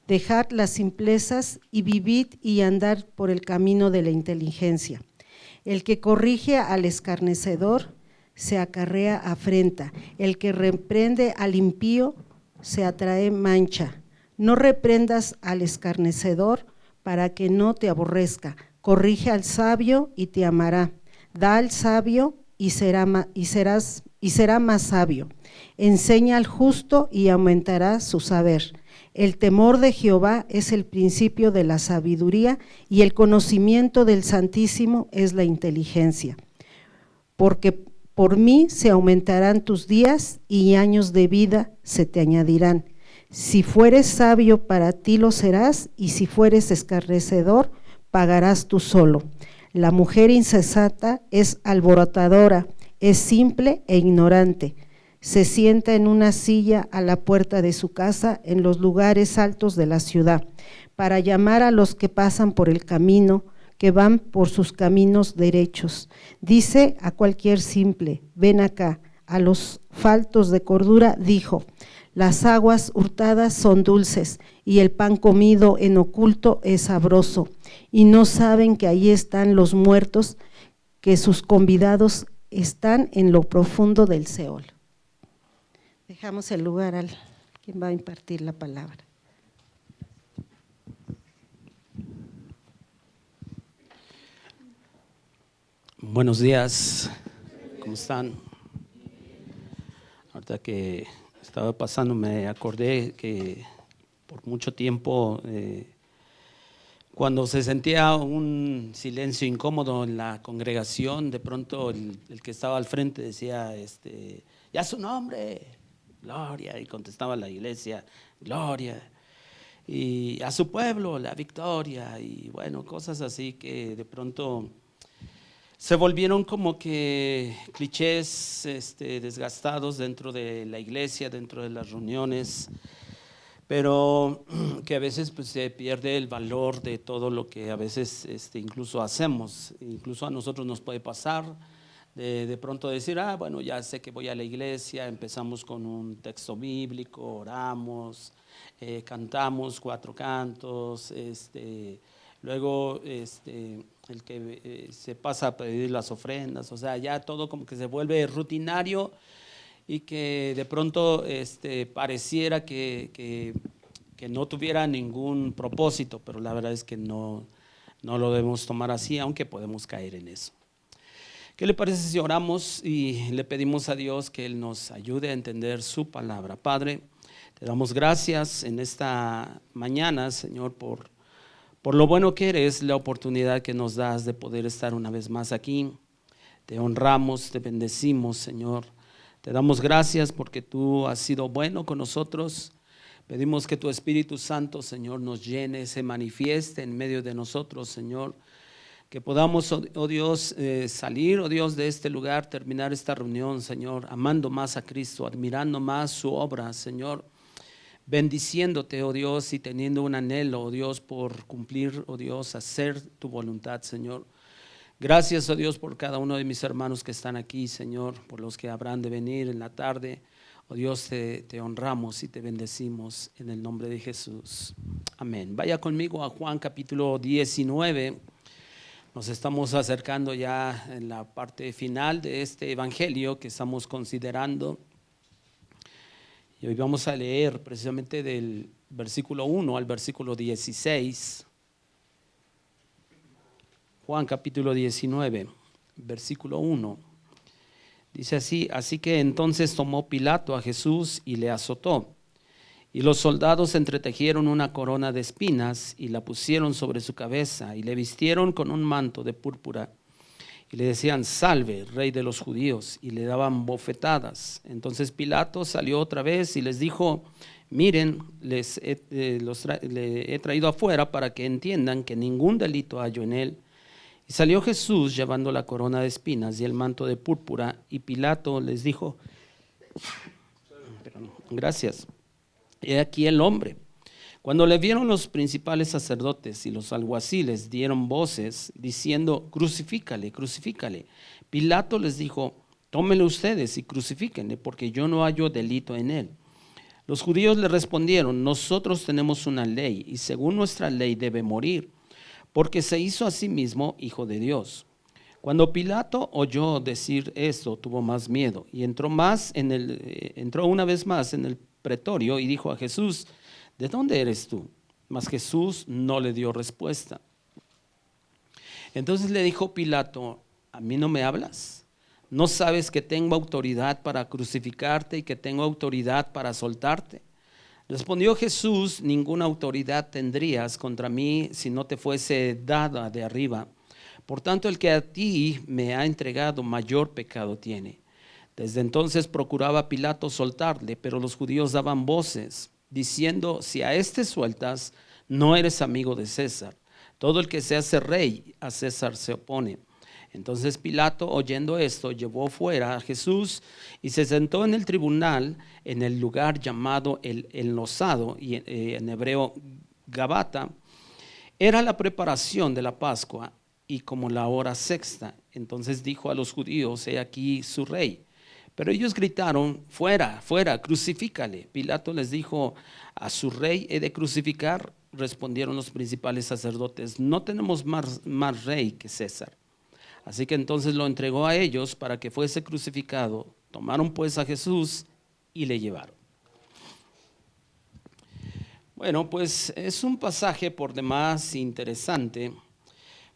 Dejad las simplezas y vivid y andar por el camino de la inteligencia. El que corrige al escarnecedor se acarrea afrenta. El que reprende al impío se atrae mancha. No reprendas al escarnecedor para que no te aborrezca. Corrige al sabio y te amará. Da al sabio y será más sabio. Enseña al justo y aumentará su saber. El temor de Jehová es el principio de la sabiduría y el conocimiento del Santísimo es la inteligencia. Porque por mí se aumentarán tus días y años de vida se te añadirán. Si fueres sabio, para ti lo serás, y si fueres escarnecedor, pagarás tú solo. La mujer insensata es alborotadora, es simple e ignorante. Se sienta en una silla a la puerta de su casa, en los lugares altos de la ciudad, para llamar a los que pasan por el camino, que van por sus caminos derechos. Dice a cualquier simple, ven acá. A los faltos de cordura dijo, las aguas hurtadas son dulces y el pan comido en oculto es sabroso. Y no saben que allí están los muertos, que sus convidados están en lo profundo del Seol. Dejamos el lugar al quien va a impartir la palabra. Buenos días, ¿cómo están? Ahorita que estaba pasando me acordé que por mucho tiempo cuando se sentía un silencio incómodo en la congregación, de pronto el que estaba al frente decía, ya su nombre, gloria, y contestaba la iglesia, gloria, y a su pueblo, la victoria, y bueno, cosas así que de pronto se volvieron como que clichés desgastados dentro de la iglesia, dentro de las reuniones, pero que a veces pues, se pierde el valor de todo lo que a veces incluso hacemos. Incluso a nosotros nos puede pasar de pronto decir, bueno, ya sé que voy a la iglesia, empezamos con un texto bíblico, oramos, cantamos 4 cantos, luego el que se pasa a pedir las ofrendas, o sea, ya todo como que se vuelve rutinario y que de pronto pareciera que no tuviera ningún propósito, pero la verdad es que no lo debemos tomar así, aunque podemos caer en eso. ¿Qué le parece si oramos y le pedimos a Dios que Él nos ayude a entender su palabra? Padre, te damos gracias en esta mañana, Señor, por lo bueno que eres, la oportunidad que nos das de poder estar una vez más aquí. Te honramos, te bendecimos, Señor. Te damos gracias porque tú has sido bueno con nosotros. Pedimos que tu Espíritu Santo, Señor, nos llene, se manifieste en medio de nosotros, Señor. Que podamos, oh Dios, salir, oh Dios, de este lugar, terminar esta reunión, Señor, amando más a Cristo, admirando más su obra, Señor. Bendiciéndote, oh Dios, y teniendo un anhelo, oh Dios, por cumplir, oh Dios, hacer tu voluntad, Señor. Gracias, oh Dios, por cada uno de mis hermanos que están aquí, Señor, por los que habrán de venir en la tarde. Oh Dios, te honramos y te bendecimos en el nombre de Jesús. Amén. Vaya conmigo a Juan capítulo 19. Nos estamos acercando ya en la parte final de este evangelio que estamos considerando. Y hoy vamos a leer precisamente del versículo 1 al versículo 16. Juan capítulo 19, versículo 1. Dice así: así que entonces tomó Pilato a Jesús y le azotó. Y los soldados entretejieron una corona de espinas y la pusieron sobre su cabeza y le vistieron con un manto de púrpura. Y le decían: salve, rey de los judíos, y le daban bofetadas. Entonces Pilato salió otra vez y les dijo: miren, le he traído afuera para que entiendan que ningún delito hallo en él. Y salió Jesús llevando la corona de espinas y el manto de púrpura, y Pilato les dijo: gracias, he aquí el hombre. Cuando le vieron los principales sacerdotes y los alguaciles, dieron voces diciendo: crucifícale, crucifícale. Pilato les dijo: tómenlo ustedes y crucifíquenle, porque yo no hallo delito en él. Los judíos le respondieron: nosotros tenemos una ley, y según nuestra ley debe morir, porque se hizo a sí mismo hijo de Dios. Cuando Pilato oyó decir esto, tuvo más miedo y entró una vez más en el pretorio y dijo a Jesús: ¿de dónde eres tú? Mas Jesús no le dio respuesta. Entonces le dijo Pilato: ¿a mí no me hablas? ¿No sabes que tengo autoridad para crucificarte y que tengo autoridad para soltarte? Respondió Jesús: ninguna autoridad tendrías contra mí si no te fuese dada de arriba. Por tanto, el que a ti me ha entregado mayor pecado tiene. Desde entonces procuraba Pilato soltarle, pero los judíos daban voces, diciendo: si a este sueltas, no eres amigo de César. Todo el que se hace rey, a César se opone. Entonces Pilato, oyendo esto, llevó fuera a Jesús y se sentó en el tribunal, en el lugar llamado el Enlosado, y en hebreo Gabata. Era la preparación de la Pascua y como la hora sexta. Entonces dijo a los judíos: he aquí su rey. Pero ellos gritaron: fuera, fuera, crucifícale. Pilato les dijo: ¿a su rey he de crucificar? Respondieron los principales sacerdotes: no tenemos más rey que César. Así que entonces lo entregó a ellos para que fuese crucificado. Tomaron pues a Jesús y le llevaron. Bueno, pues es un pasaje por demás interesante,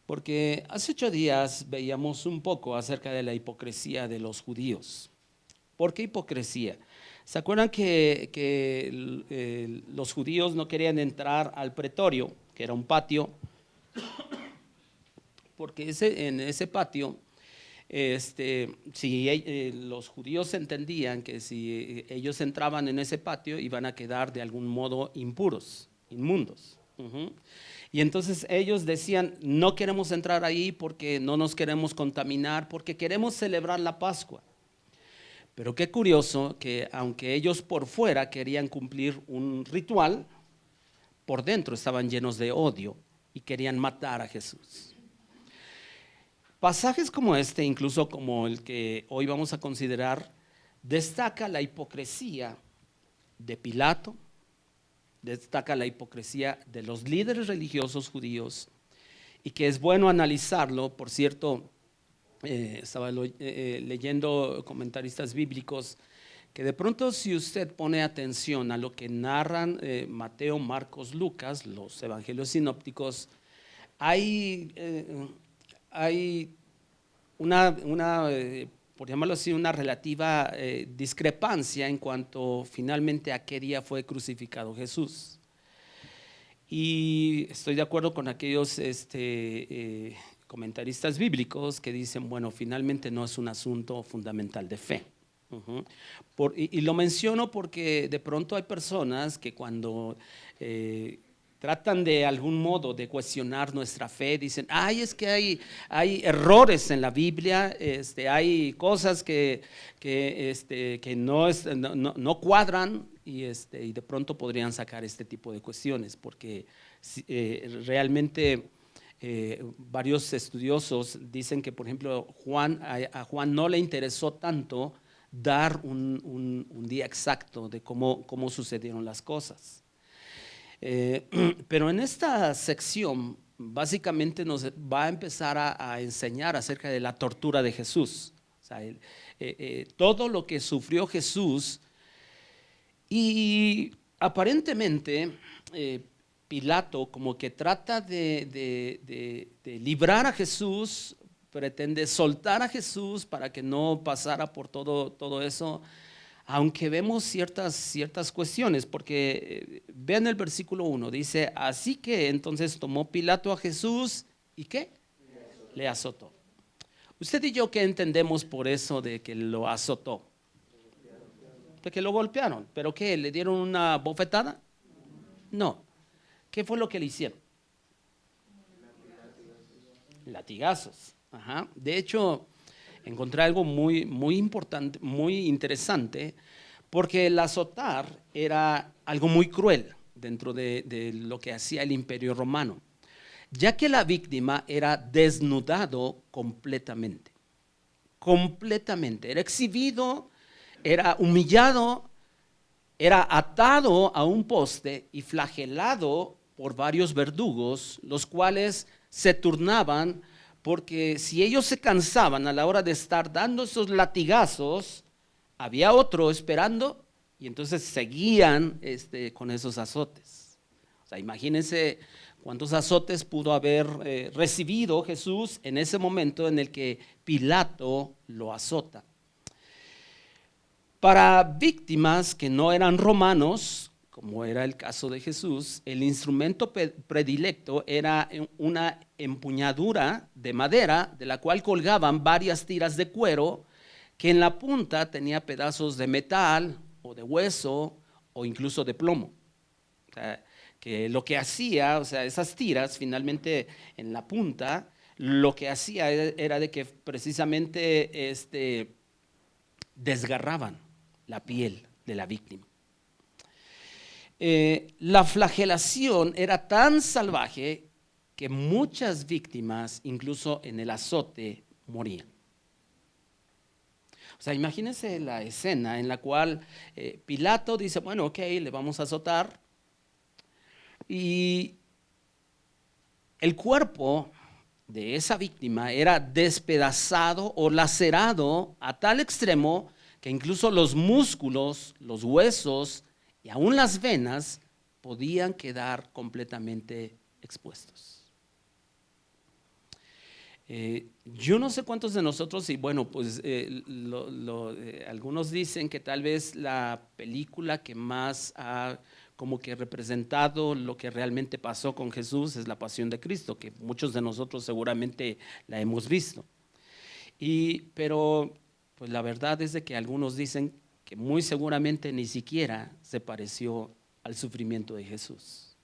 porque hace 8 días veíamos un poco acerca de la hipocresía de los judíos. ¿Por qué hipocresía? ¿Se acuerdan que los judíos no querían entrar al pretorio, que era un patio Porque en ese patio, si los judíos entendían que si ellos entraban en ese patio iban a quedar de algún modo impuros, inmundos. Y entonces ellos decían, no queremos entrar ahí porque no nos queremos contaminar, porque queremos celebrar la Pascua. Pero qué curioso que aunque ellos por fuera querían cumplir un ritual, por dentro estaban llenos de odio y querían matar a Jesús. Pasajes como este, incluso como el que hoy vamos a considerar, destaca la hipocresía de Pilato, destaca la hipocresía de los líderes religiosos judíos, y que es bueno analizarlo. Por cierto, estaba leyendo comentaristas bíblicos que de pronto, si usted pone atención a lo que narran Mateo, Marcos, Lucas, los evangelios sinópticos, hay una por llamarlo así, una relativa discrepancia en cuanto finalmente a qué día fue crucificado Jesús. Y estoy de acuerdo con aquellos comentaristas bíblicos que dicen, bueno, finalmente no es un asunto fundamental de fe. Y lo menciono porque de pronto hay personas que cuando tratan de algún modo de cuestionar nuestra fe, dicen, ay, es que hay errores en la Biblia, hay cosas que no cuadran, y de pronto podrían sacar este tipo de cuestiones, porque realmente varios estudiosos dicen que, por ejemplo, a Juan no le interesó tanto dar un día exacto de cómo sucedieron las cosas. Pero en esta sección básicamente nos va a empezar a enseñar acerca de la tortura de Jesús. O sea, todo lo que sufrió Jesús, y aparentemente Pilato como que trata de librar a Jesús, pretende soltar a Jesús para que no pasara por todo eso. Aunque vemos ciertas cuestiones, porque vean el versículo 1, dice, así que entonces tomó Pilato a Jesús, ¿y qué? Le azotó. Usted y yo, ¿qué entendemos por eso de que lo azotó? De que lo golpearon, ¿pero qué? ¿Le dieron una bofetada? No. ¿Qué fue lo que le hicieron? Latigazos. Ajá. De hecho, encontré algo muy importante, muy interesante, porque el azotar era algo muy cruel dentro de lo que hacía el Imperio Romano, ya que la víctima era desnudado completamente, era exhibido, era humillado, era atado a un poste y flagelado por varios verdugos, los cuales se turnaban, porque si ellos se cansaban a la hora de estar dando esos latigazos, había otro esperando y entonces seguían con esos azotes. O sea, imagínense cuántos azotes pudo haber recibido Jesús en ese momento en el que Pilato lo azota. Para víctimas que no eran romanos, como era el caso de Jesús, el instrumento predilecto era una empuñadura de madera de la cual colgaban varias tiras de cuero, que en la punta tenía pedazos de metal o de hueso o incluso de plomo. O sea, que lo que hacía, o sea, esas tiras finalmente en la punta, lo que hacía era de que precisamente desgarraban la piel de la víctima. La flagelación era tan salvaje que muchas víctimas, incluso en el azote, morían. O sea, imagínense la escena en la cual Pilato dice, bueno, ok, le vamos a azotar, y el cuerpo de esa víctima era despedazado o lacerado a tal extremo que incluso los músculos, los huesos y aún las venas podían quedar completamente expuestos. Yo no sé cuántos de nosotros, y bueno, pues algunos dicen que tal vez la película que más ha como que representado lo que realmente pasó con Jesús es la pasión de Cristo, que muchos de nosotros seguramente la hemos visto. Pero pues la verdad es de que algunos dicen que muy seguramente ni siquiera se pareció al sufrimiento de Jesús.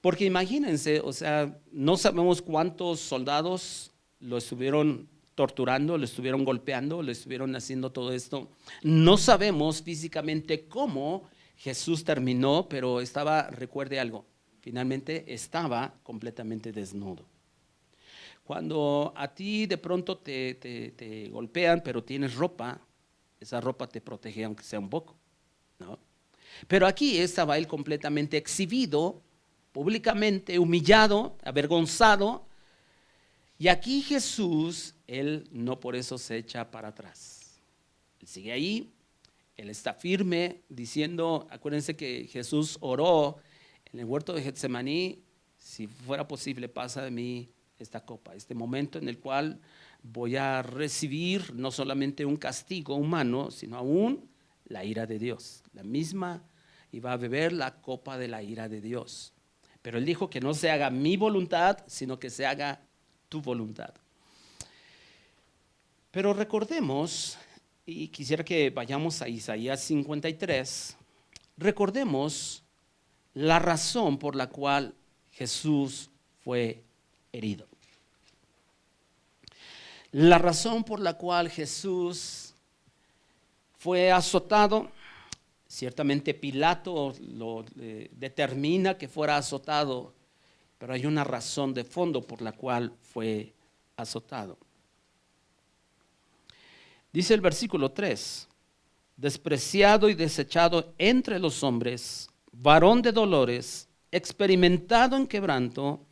Porque imagínense, o sea, no sabemos cuántos soldados lo estuvieron torturando, lo estuvieron golpeando, le estuvieron haciendo todo esto. No sabemos físicamente cómo Jesús terminó, pero recuerde algo, finalmente estaba completamente desnudo. Cuando a ti de pronto te golpean, pero tienes ropa, esa ropa te protege aunque sea un poco, ¿no? Pero aquí estaba él completamente exhibido, públicamente humillado, avergonzado. Y aquí Jesús, él no por eso se echa para atrás. Él sigue ahí, él está firme diciendo, acuérdense que Jesús oró en el huerto de Getsemaní, si fuera posible pasa de mí esta copa, este momento en el cual voy a recibir no solamente un castigo humano, sino aún la ira de Dios. La misma iba a beber la copa de la ira de Dios. Pero él dijo que no se haga mi voluntad, sino que se haga tu voluntad. Pero recordemos, y quisiera que vayamos a Isaías 53, recordemos la razón por la cual Jesús fue herido. La razón por la cual Jesús fue azotado, ciertamente Pilato lo determina que fuera azotado, pero hay una razón de fondo por la cual fue azotado. Dice el versículo 3, despreciado y desechado entre los hombres, varón de dolores, experimentado en quebranto,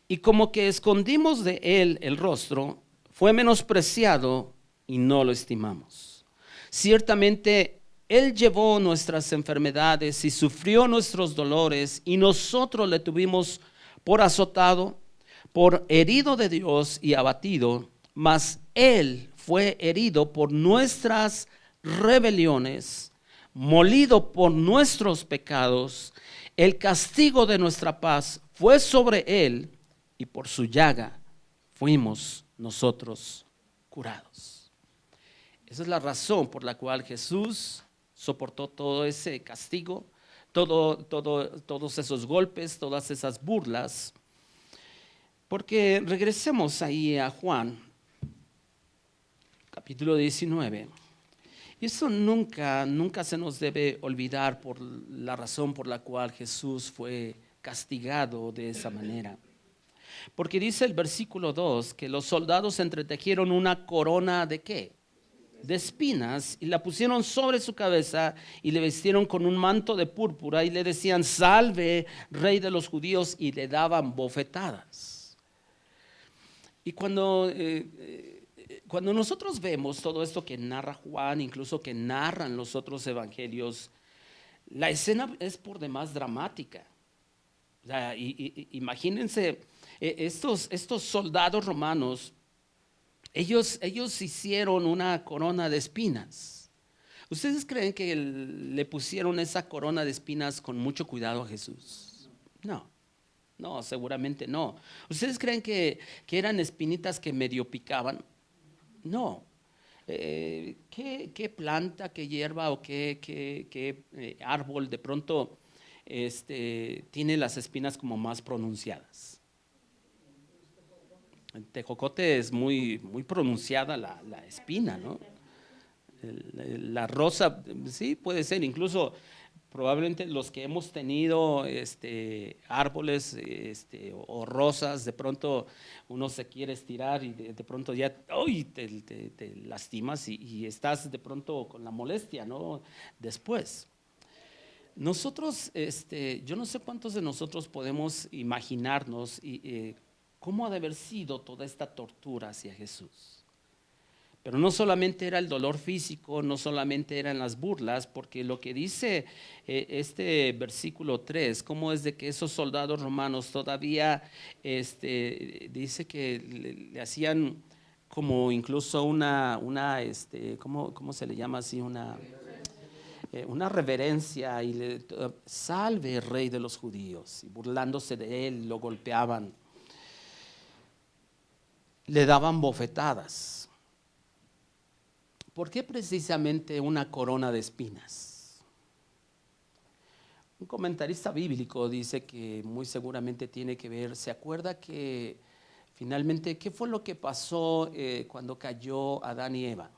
y como que escondimos de él el rostro, fue menospreciado y no lo estimamos. Ciertamente él llevó nuestras enfermedades y sufrió nuestros dolores, y nosotros le tuvimos por azotado, por herido de Dios y abatido, mas él fue herido por nuestras rebeliones, molido por nuestros pecados. El castigo de nuestra paz fue sobre él, y por su llaga fuimos nosotros curados. Esa es la razón por la cual Jesús soportó todo ese castigo, todos esos golpes, todas esas burlas. Porque regresemos ahí a Juan, capítulo 19. Eso nunca se nos debe olvidar por la razón por la cual Jesús fue castigado de esa manera. Porque dice el versículo 2 que los soldados entretejieron una corona ¿de qué? De espinas, y la pusieron sobre su cabeza y le vistieron con un manto de púrpura y le decían: salve, rey de los judíos, y le daban bofetadas. Y cuando nosotros vemos todo esto que narra Juan, incluso que narran los otros evangelios, la escena es por demás dramática. O sea, imagínense estos soldados romanos. Ellos hicieron una corona de espinas. ¿Ustedes creen que le pusieron esa corona de espinas con mucho cuidado a Jesús? No, seguramente no. ¿Ustedes creen que eran espinitas que medio picaban? No. ¿Qué planta, qué hierba o qué árbol de pronto tiene las espinas como más pronunciadas? El tejocote es muy pronunciada la espina, ¿no? La rosa, sí, puede ser. Incluso probablemente los que hemos tenido árboles o rosas, de pronto uno se quiere estirar y de pronto ya te lastimas y estás de pronto con la molestia, ¿no? Después. Nosotros, yo no sé cuántos de nosotros podemos imaginarnos ¿cómo ha de haber sido toda esta tortura hacia Jesús? Pero no solamente era el dolor físico, no solamente eran las burlas, porque lo que dice este versículo 3, cómo es de que esos soldados romanos todavía dice que le hacían como incluso una ¿cómo se le llama así? una reverencia y salve rey de los judíos, y burlándose de él lo golpeaban, le daban bofetadas. ¿Por qué precisamente una corona de espinas? Un comentarista bíblico dice que muy seguramente tiene que ver, ¿se acuerda que finalmente qué fue lo que pasó cuando cayó Adán y Eva?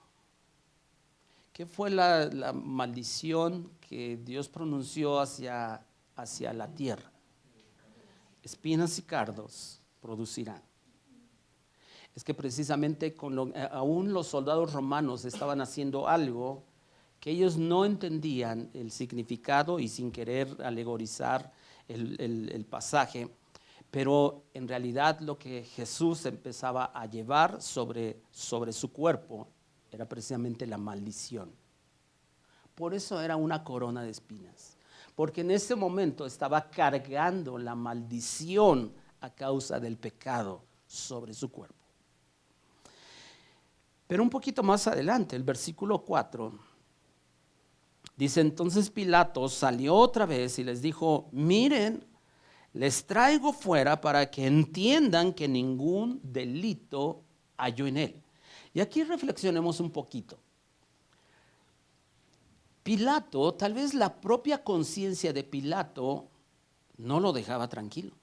¿Qué fue la maldición que Dios pronunció hacia la tierra? Espinas y cardos producirán. Es que precisamente aún los soldados romanos estaban haciendo algo que ellos no entendían el significado, y sin querer alegorizar el pasaje, pero en realidad lo que Jesús empezaba a llevar sobre su cuerpo era precisamente la maldición. Por eso era una corona de espinas, porque en ese momento estaba cargando la maldición a causa del pecado sobre su cuerpo. Pero un poquito más adelante, el versículo 4, dice: entonces Pilato salió otra vez y les dijo: miren, les traigo fuera para que entiendan que ningún delito halló en él. Y aquí reflexionemos un poquito. Pilato, tal vez la propia conciencia de Pilato no lo dejaba tranquilo.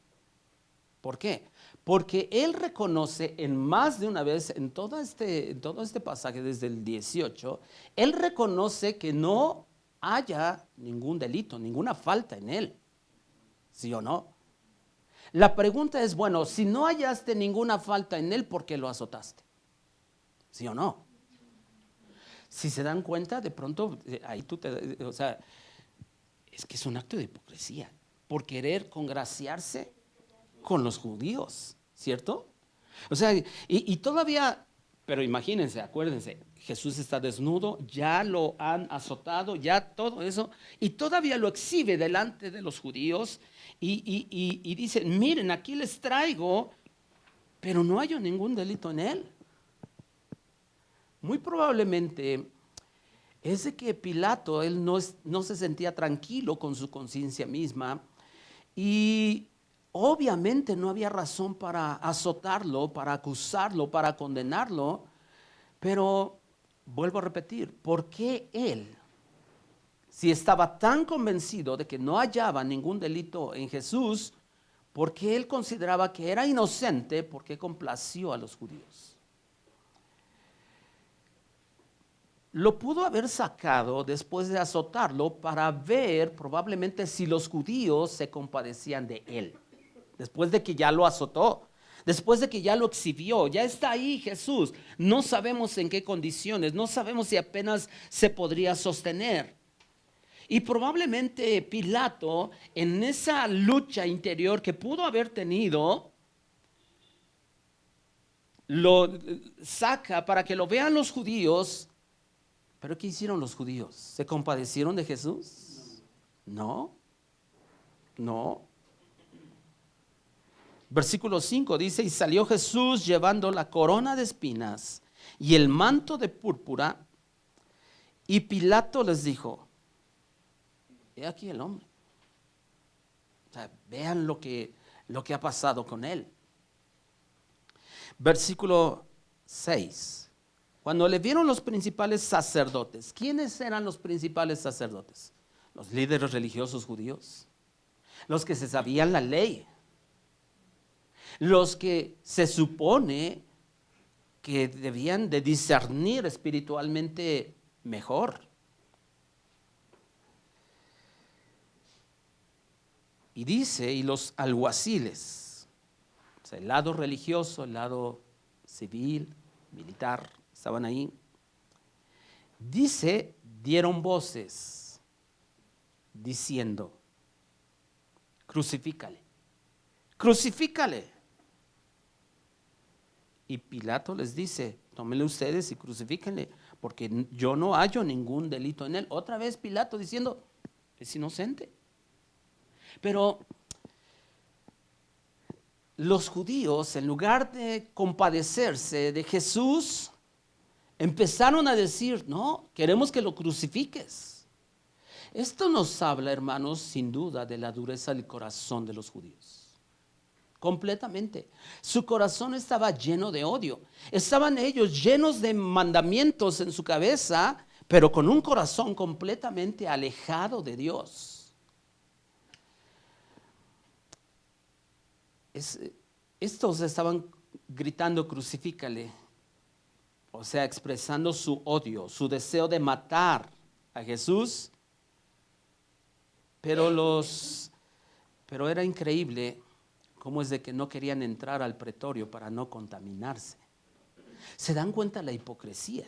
¿Por qué? Porque él reconoce en más de una vez, en todo este pasaje desde el 18, él reconoce que no haya ningún delito, ninguna falta en él. ¿Sí o no? La pregunta es, bueno, si no hallaste ninguna falta en él, ¿por qué lo azotaste? ¿Sí o no? Si se dan cuenta, de pronto, ahí es que es un acto de hipocresía, por querer congraciarse con los judíos, ¿cierto? O sea, y todavía, pero imagínense, acuérdense, Jesús está desnudo, ya lo han azotado, ya todo eso, y todavía lo exhibe delante de los judíos, y dice: miren, aquí les traigo, pero no hay ningún delito en él. Muy probablemente es de que Pilato, él no se sentía tranquilo con su conciencia misma, y obviamente no había razón para azotarlo, para acusarlo, para condenarlo. Pero vuelvo a repetir, ¿por qué él, si estaba tan convencido de que no hallaba ningún delito en Jesús, por qué él consideraba que era inocente? ¿Por qué complació a los judíos? Lo pudo haber sacado después de azotarlo para ver probablemente si los judíos se compadecían de él, después de que ya lo azotó, después de que ya lo exhibió. Ya está ahí Jesús, no sabemos en qué condiciones, no sabemos si apenas se podría sostener. Y probablemente Pilato, en esa lucha interior que pudo haber tenido, lo saca para que lo vean los judíos. ¿Pero qué hicieron los judíos? ¿Se compadecieron de Jesús? No. Versículo 5 dice: y salió Jesús llevando la corona de espinas y el manto de púrpura, y Pilato les dijo: he aquí el hombre. O sea, vean lo que ha pasado con él. Versículo 6. Cuando le vieron los principales sacerdotes. ¿Quiénes eran los principales sacerdotes? Los líderes religiosos judíos, los que se sabían la ley, los que se supone que debían de discernir espiritualmente mejor. Y dice: y los alguaciles, o sea, el lado religioso, el lado civil, militar, estaban ahí. Dice: dieron voces diciendo: crucifícale, crucifícale. Y Pilato les dice: tómenle ustedes y crucifíquenle, porque yo no hallo ningún delito en él. Otra vez Pilato diciendo: es inocente. Pero los judíos, en lugar de compadecerse de Jesús, empezaron a decir: no, queremos que lo crucifiques. Esto nos habla, hermanos, sin duda de la dureza del corazón de los judíos. Completamente. Su corazón estaba lleno de odio. Estaban ellos llenos de mandamientos en su cabeza, pero con un corazón completamente alejado de Dios. Estos estaban gritando, crucifícale. O sea, expresando su odio, su deseo de matar a Jesús. Pero era increíble cómo es de que no querían entrar al pretorio para no contaminarse. ¿Se dan cuenta la hipocresía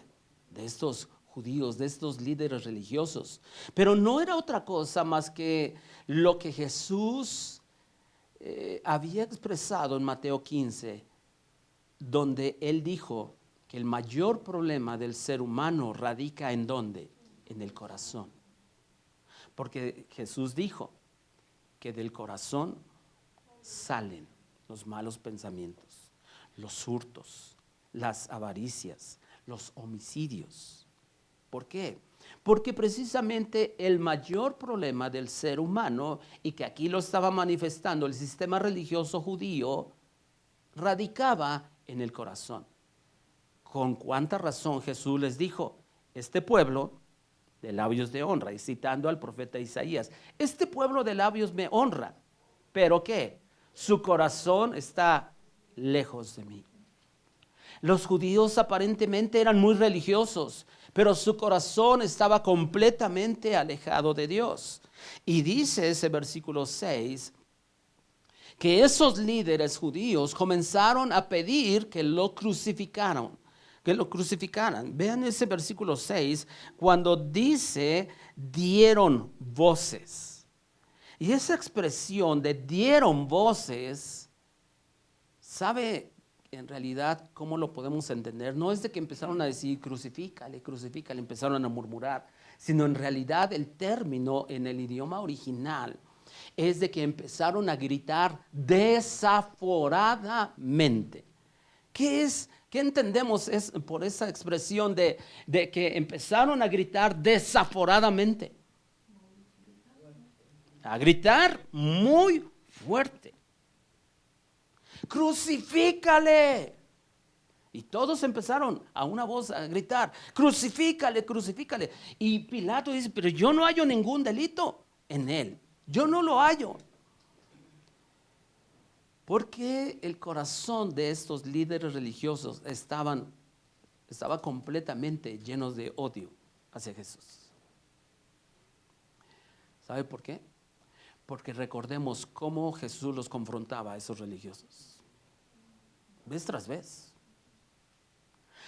de estos judíos, de estos líderes religiosos? Pero no era otra cosa más que lo que Jesús había expresado en Mateo 15, donde él dijo que el mayor problema del ser humano radica ¿en dónde? En el corazón. Porque Jesús dijo que del corazón salen los malos pensamientos, los hurtos, las avaricias, los homicidios. ¿Por qué? Porque precisamente el mayor problema del ser humano, y que aquí lo estaba manifestando el sistema religioso judío, radicaba en el corazón. ¿Con cuánta razón Jesús les dijo? Este pueblo de labios de honra, y citando al profeta Isaías, este pueblo de labios me honra, ¿pero qué? Su corazón está lejos de mí. Los judíos aparentemente eran muy religiosos, pero su corazón estaba completamente alejado de Dios. Y dice ese versículo 6, que esos líderes judíos comenzaron a pedir que lo crucificaran. Vean ese versículo 6, cuando dice, dieron voces. Y esa expresión de dieron voces, ¿sabe en realidad cómo lo podemos entender? No es de que empezaron a decir, crucifícale, crucifícale, empezaron a murmurar, sino en realidad el término en el idioma original es de que empezaron a gritar desaforadamente. ¿Qué entendemos por esa expresión de que empezaron a gritar desaforadamente? A gritar muy fuerte. Crucifícale. Y todos empezaron a una voz a gritar, crucifícale, crucifícale. Y Pilato dice, pero yo no hallo ningún delito en él. Yo no lo hallo. Porque el corazón de estos líderes religiosos estaba completamente llenos de odio hacia Jesús. ¿Sabe por qué? Porque recordemos cómo Jesús los confrontaba a esos religiosos. Vez tras vez.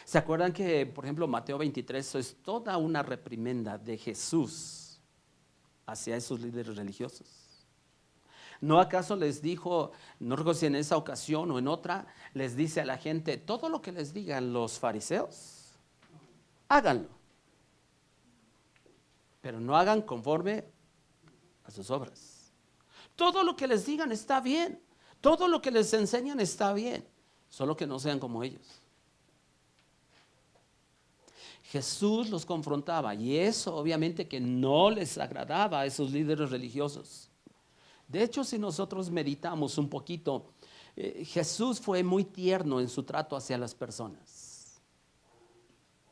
¿Se acuerdan que, por ejemplo, Mateo 23 es toda una reprimenda de Jesús hacia esos líderes religiosos? ¿No acaso les dijo, no recuerdo si en esa ocasión o en otra, les dice a la gente, todo lo que les digan los fariseos, háganlo, pero no hagan conforme a sus obras? Todo lo que les digan está bien, todo lo que les enseñan está bien, solo que no sean como ellos. Jesús los confrontaba y eso obviamente que no les agradaba a esos líderes religiosos. De hecho, si nosotros meditamos un poquito, Jesús fue muy tierno en su trato hacia las personas.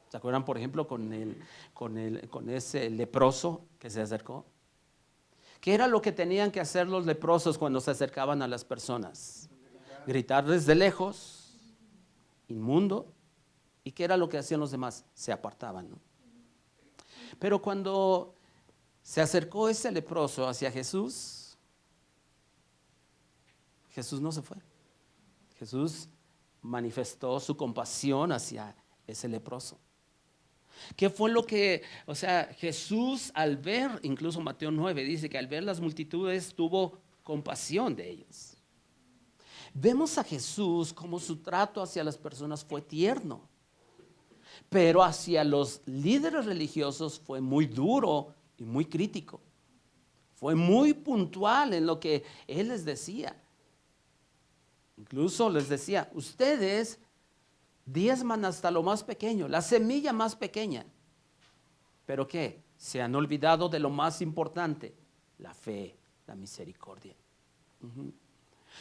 ¿Se acuerdan, por ejemplo, con ese leproso que se acercó? ¿Qué era lo que tenían que hacer los leprosos cuando se acercaban a las personas? Gritar desde lejos, inmundo. ¿Y qué era lo que hacían los demás? Se apartaban, ¿no? Pero cuando se acercó ese leproso hacia Jesús, Jesús no se fue. Jesús manifestó su compasión hacia ese leproso. ¿Qué fue lo que, Jesús al ver, incluso Mateo 9 dice que al ver las multitudes tuvo compasión de ellos? Vemos a Jesús como su trato hacia las personas fue tierno, pero hacia los líderes religiosos fue muy duro y muy crítico. Fue muy puntual en lo que él les decía. Incluso les decía, ustedes diezman hasta lo más pequeño, la semilla más pequeña. ¿Pero qué? Se han olvidado de lo más importante, la fe, la misericordia.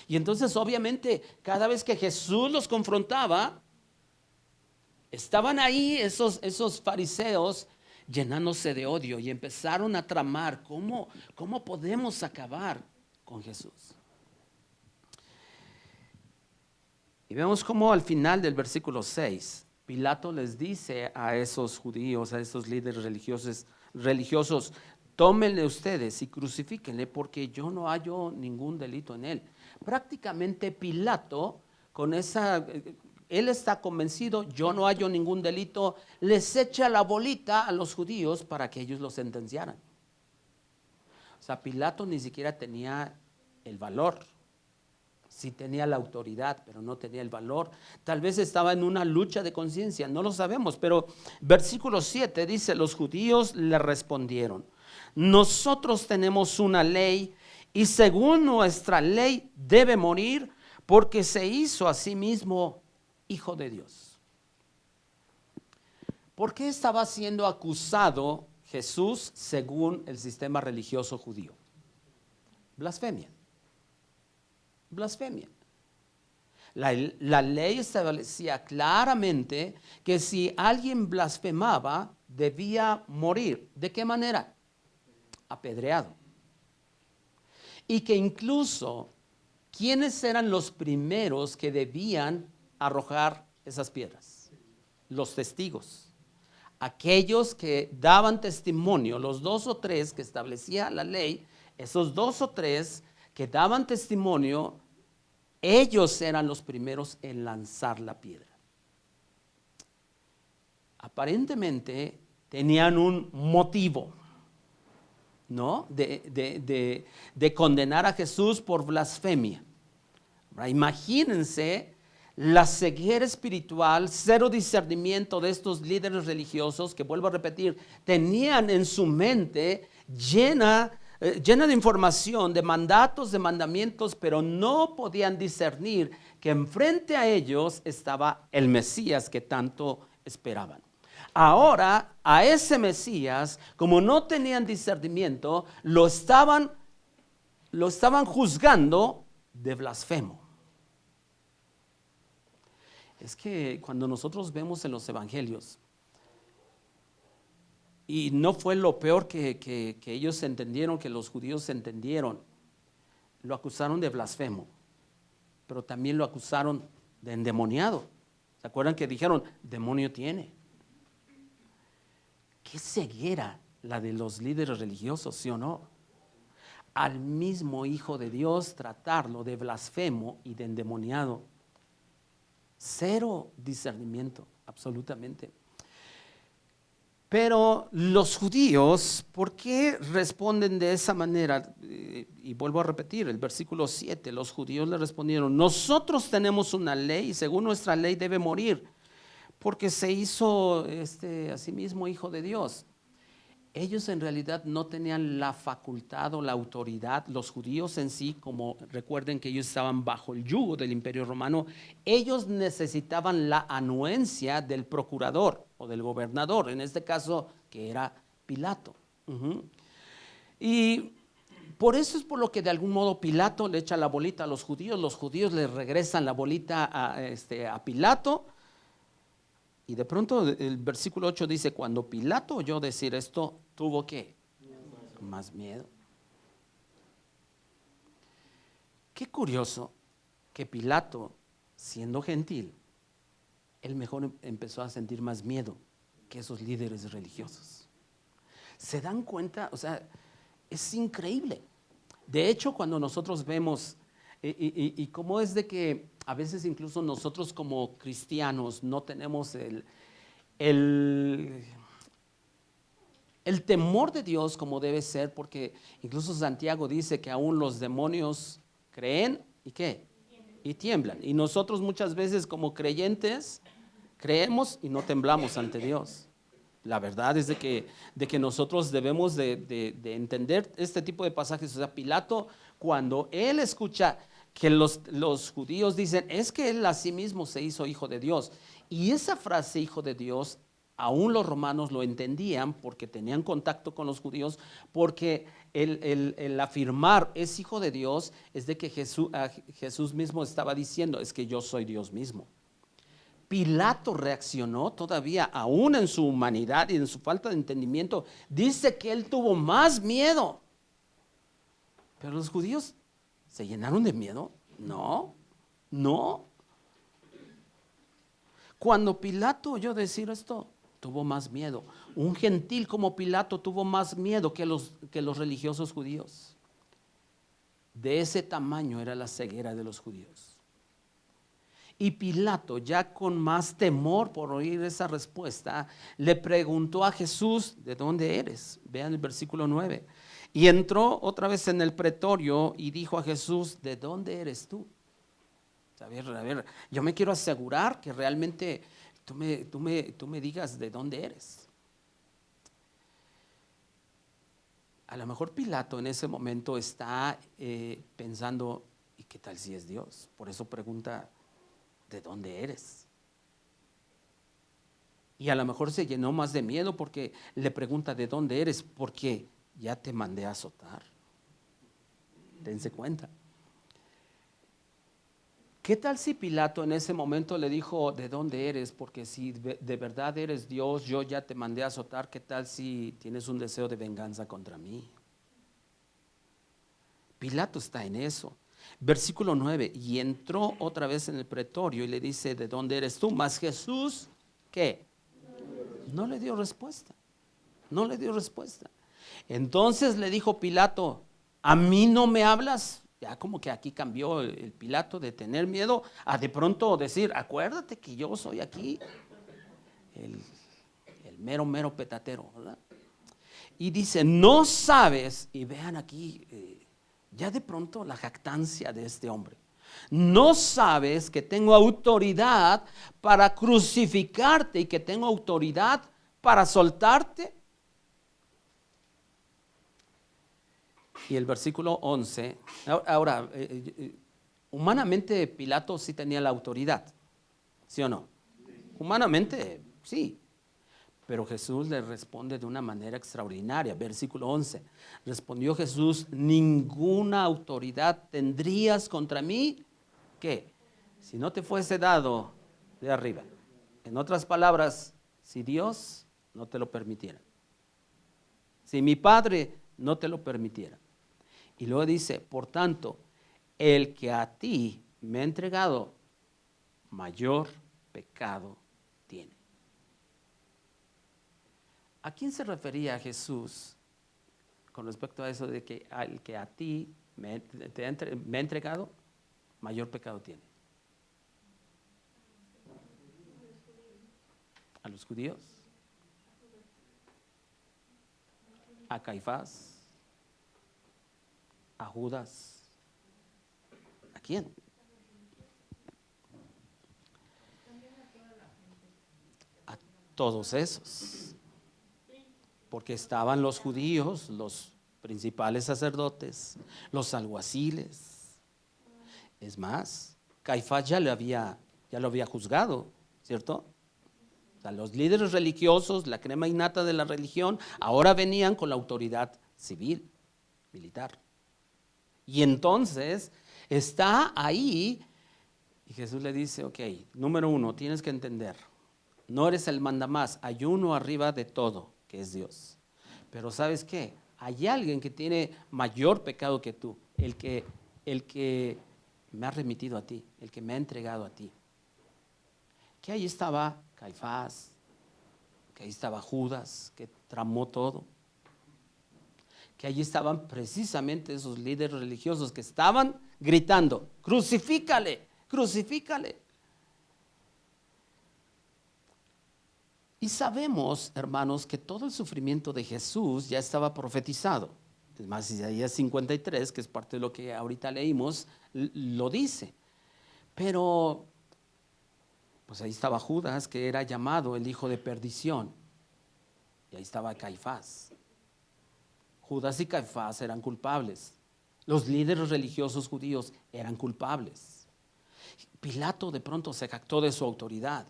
Y entonces obviamente cada vez que Jesús los confrontaba, estaban ahí esos fariseos llenándose de odio y empezaron a tramar cómo podemos acabar con Jesús. Y vemos cómo al final del versículo 6, Pilato les dice a esos judíos, a esos líderes religiosos, tómenle ustedes y crucifíquenle porque yo no hallo ningún delito en él. Prácticamente Pilato, él está convencido, yo no hallo ningún delito, les echa la bolita a los judíos para que ellos lo sentenciaran. O sea, Pilato ni siquiera tenía el valor. Sí tenía la autoridad, pero no tenía el valor. Tal vez estaba en una lucha de conciencia, no lo sabemos. Pero versículo 7 dice, los judíos le respondieron, nosotros tenemos una ley y según nuestra ley debe morir porque se hizo a sí mismo hijo de Dios. ¿Por qué estaba siendo acusado Jesús según el sistema religioso judío? Blasfemia. Blasfemia. La ley establecía claramente que si alguien blasfemaba, debía morir. ¿De qué manera? Apedreado. Y que incluso, ¿quiénes eran los primeros que debían arrojar esas piedras? Los testigos. Aquellos que daban testimonio, los 2 o 3 que establecía la ley, esos 2 o 3 que daban testimonio, ellos eran los primeros en lanzar la piedra. Aparentemente tenían un motivo, ¿no? de condenar a Jesús por blasfemia. Imagínense la ceguera espiritual, cero discernimiento de estos líderes religiosos que, vuelvo a repetir, tenían en su mente llena de información, de mandatos, de mandamientos, pero no podían discernir que enfrente a ellos estaba el Mesías que tanto esperaban. Ahora, a ese Mesías, como no tenían discernimiento, lo estaban juzgando de blasfemo. Es que cuando nosotros vemos en los evangelios, y no fue lo peor que ellos entendieron, que los judíos entendieron, lo acusaron de blasfemo, pero también lo acusaron de endemoniado. ¿Se acuerdan que dijeron, demonio tiene? ¿Qué ceguera la de los líderes religiosos, sí o no? Al mismo Hijo de Dios tratarlo de blasfemo y de endemoniado. Cero discernimiento, absolutamente. Pero los judíos, ¿por qué responden de esa manera? Y vuelvo a repetir, el versículo 7, los judíos le respondieron, nosotros tenemos una ley y según nuestra ley debe morir, porque se hizo a sí mismo hijo de Dios. Ellos en realidad no tenían la facultad o la autoridad, los judíos en sí, como recuerden que ellos estaban bajo el yugo del Imperio Romano, ellos necesitaban la anuencia del procurador o del gobernador, en este caso que era Pilato. Y por eso es por lo que de algún modo Pilato le echa la bolita a los judíos le regresan la bolita a Pilato. Y de pronto el versículo 8 dice, cuando Pilato oyó decir esto, tuvo ¿qué? Más miedo. Qué curioso que Pilato, siendo gentil, él mejor empezó a sentir más miedo que esos líderes religiosos. ¿Se dan cuenta? O sea, es increíble. De hecho, cuando nosotros vemos y cómo es de que a veces incluso nosotros como cristianos no tenemos el temor de Dios como debe ser, porque incluso Santiago dice que aún los demonios creen y ¿qué? Y tiemblan. Y nosotros muchas veces como creyentes creemos y no temblamos ante Dios. La verdad es de que nosotros debemos de entender este tipo de pasajes. O sea, Pilato, cuando él escucha que los judíos dicen, es que él a sí mismo se hizo hijo de Dios. Y esa frase, hijo de Dios, Aún los romanos lo entendían porque tenían contacto con los judíos, porque el afirmar es hijo de Dios es de que Jesús mismo estaba diciendo, es que yo soy Dios mismo. Pilato reaccionó todavía, aún en su humanidad y en su falta de entendimiento, dice que él tuvo más miedo. Pero los judíos se llenaron de miedo. No. Cuando Pilato oyó decir esto, tuvo más miedo. Un gentil como Pilato tuvo más miedo que los religiosos judíos. De ese tamaño era la ceguera de los judíos. Y Pilato, ya con más temor por oír esa respuesta, le preguntó a Jesús, ¿de dónde eres? Vean el versículo 9. Y entró otra vez en el pretorio y dijo a Jesús, ¿de dónde eres tú? A ver, yo me quiero asegurar que realmente tú me digas de dónde eres. A lo mejor Pilato en ese momento está pensando, ¿y qué tal si es Dios? Por eso pregunta, ¿de dónde eres? Y a lo mejor se llenó más de miedo porque le pregunta, ¿de dónde eres? Porque ya te mandé a azotar. Dense cuenta. ¿Qué tal si Pilato en ese momento le dijo, ¿de dónde eres? Porque si de verdad eres Dios, yo ya te mandé a azotar. ¿Qué tal si tienes un deseo de venganza contra mí? Pilato está en eso. Versículo 9, y entró otra vez en el pretorio y le dice, ¿de dónde eres tú? Mas Jesús, ¿qué? No le dio respuesta. Entonces le dijo Pilato, ¿a mí no me hablas? Ya como que aquí cambió el Pilato de tener miedo a de pronto decir, acuérdate que yo soy aquí el mero petatero, ¿verdad? Y dice, no sabes, y vean aquí, ya de pronto la jactancia de este hombre. No sabes que tengo autoridad para crucificarte y que tengo autoridad para soltarte. Y el versículo 11, ahora, humanamente Pilato sí tenía la autoridad, ¿sí o no? Humanamente, sí. Pero Jesús le responde de una manera extraordinaria. Versículo 11. Respondió Jesús, ninguna autoridad tendrías contra mí, ¿qué? Si no te fuese dado de arriba. En otras palabras, si Dios no te lo permitiera. Si mi Padre no te lo permitiera. Y luego dice, por tanto, el que a ti me ha entregado, mayor pecado tiene. ¿A quién se refería Jesús con respecto a eso de que al que a ti me ha entregado, mayor pecado tiene? ¿A los judíos? ¿A Caifás? ¿A Judas? ¿A quién? A todos esos. Porque estaban los judíos, los principales sacerdotes, los alguaciles. Es más, Caifás ya lo había juzgado, ¿cierto? O sea, los líderes religiosos, la crema innata de la religión, ahora venían con la autoridad civil, militar. Y entonces está ahí y Jesús le dice, ok, número 1, tienes que entender, no eres el mandamás, hay uno arriba de todo, que es Dios. Pero ¿sabes qué? Hay alguien que tiene mayor pecado que tú, el que me ha remitido a ti, el que me ha entregado a ti. Que ahí estaba Caifás, que ahí estaba Judas, que tramó todo. Que allí estaban precisamente esos líderes religiosos que estaban gritando, crucifícale, crucifícale. Y sabemos, hermanos, que todo el sufrimiento de Jesús ya estaba profetizado. Es más, Isaías 53, que es parte de lo que ahorita leímos, lo dice. Pero, pues ahí estaba Judas, que era llamado el hijo de perdición. Y ahí estaba Caifás. Judas y Caifás eran culpables. Los líderes religiosos judíos eran culpables. Pilato de pronto se jactó de su autoridad.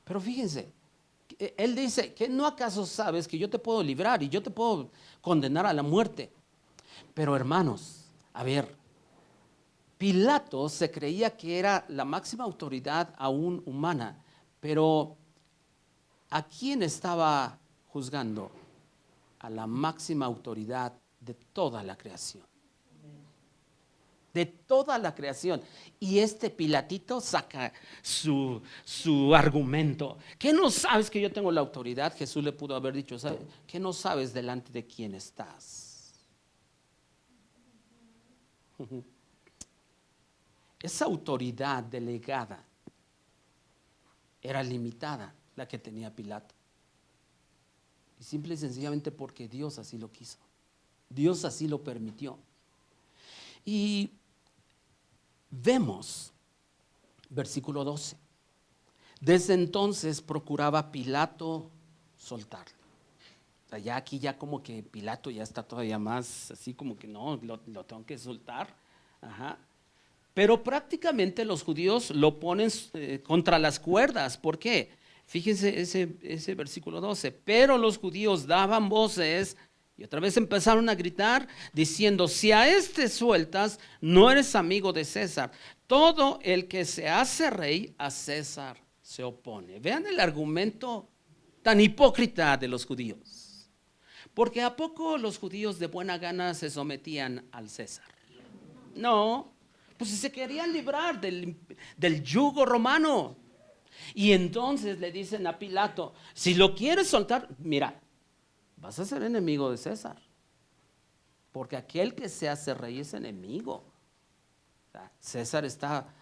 Pero fíjense, él dice, ¿que no acaso sabes que yo te puedo librar y yo te puedo condenar a la muerte? Pero hermanos, a ver, Pilato se creía que era la máxima autoridad aún humana, pero ¿a quién estaba juzgando? A la máxima autoridad de toda la creación. De toda la creación. Y este Pilatito saca su argumento. ¿Qué no sabes que yo tengo la autoridad? Jesús le pudo haber dicho, ¿qué no sabes delante de quién estás? Esa autoridad delegada era limitada, la que tenía Pilato. Y simple y sencillamente porque Dios así lo quiso. Dios así lo permitió. Y vemos, versículo 12, desde entonces procuraba Pilato soltarlo. O sea, ya aquí ya como que Pilato ya está todavía más así como que no, lo tengo que soltar. Ajá. Pero prácticamente los judíos lo ponen contra las cuerdas. ¿Por qué? Fíjense ese versículo 12. Pero los judíos daban voces y otra vez empezaron a gritar diciendo, si a este sueltas, no eres amigo de César. Todo el que se hace rey, a César se opone. Vean el argumento tan hipócrita de los judíos. Porque ¿a poco los judíos de buena gana se sometían al César? No, pues si se querían librar del yugo romano. Y entonces le dicen a Pilato, si lo quieres soltar, mira, vas a ser enemigo de César. Porque aquel que se hace rey es enemigo. O sea, César está...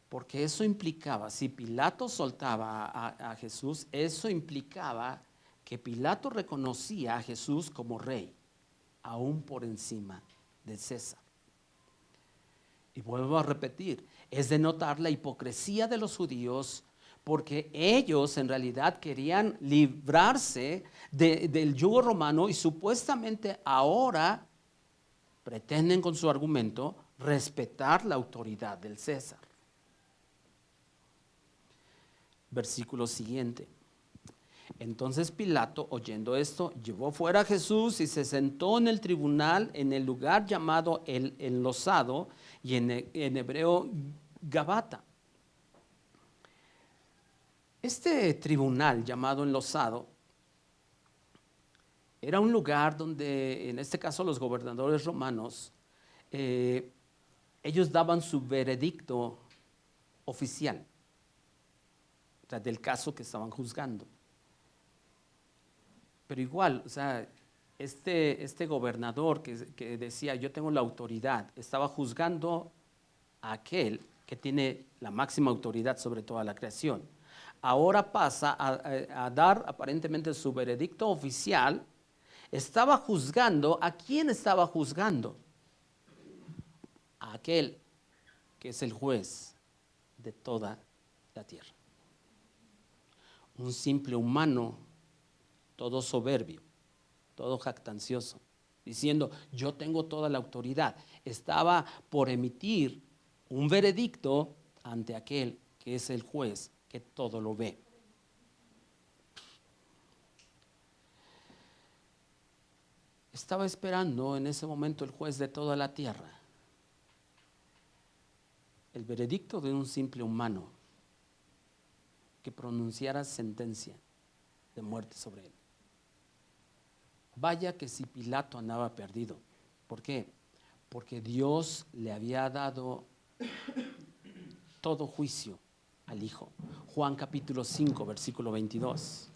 Porque eso implicaba, si Pilato soltaba a Jesús, eso implicaba que Pilato reconocía a Jesús como rey, aún por encima de César. Y vuelvo a repetir, es de notar la hipocresía de los judíos, porque ellos en realidad querían librarse del yugo romano y supuestamente ahora pretenden con su argumento respetar la autoridad del César. Versículo siguiente. Entonces Pilato, oyendo esto, llevó fuera a Jesús y se sentó en el tribunal en el lugar llamado el Enlosado y en hebreo Gabata. Este tribunal llamado Enlosado era un lugar donde, en este caso, los gobernadores romanos, ellos daban su veredicto oficial, o sea, del caso que estaban juzgando. Pero igual, o sea, este gobernador que decía, yo tengo la autoridad, estaba juzgando a aquel que tiene la máxima autoridad sobre toda la creación. Ahora pasa a dar aparentemente su veredicto oficial. Estaba juzgando, ¿a quién estaba juzgando? A aquel que es el juez de toda la tierra. Un simple humano, todo soberbio, todo jactancioso, diciendo, yo tengo toda la autoridad. Estaba por emitir un veredicto ante aquel que es el juez que todo lo ve. Estaba esperando en ese momento el juez de toda la tierra el veredicto de un simple humano que pronunciara sentencia de muerte sobre él. Vaya que si Pilato andaba perdido. ¿Por qué? Porque Dios le había dado todo juicio al Hijo. Juan capítulo 5, versículo 22.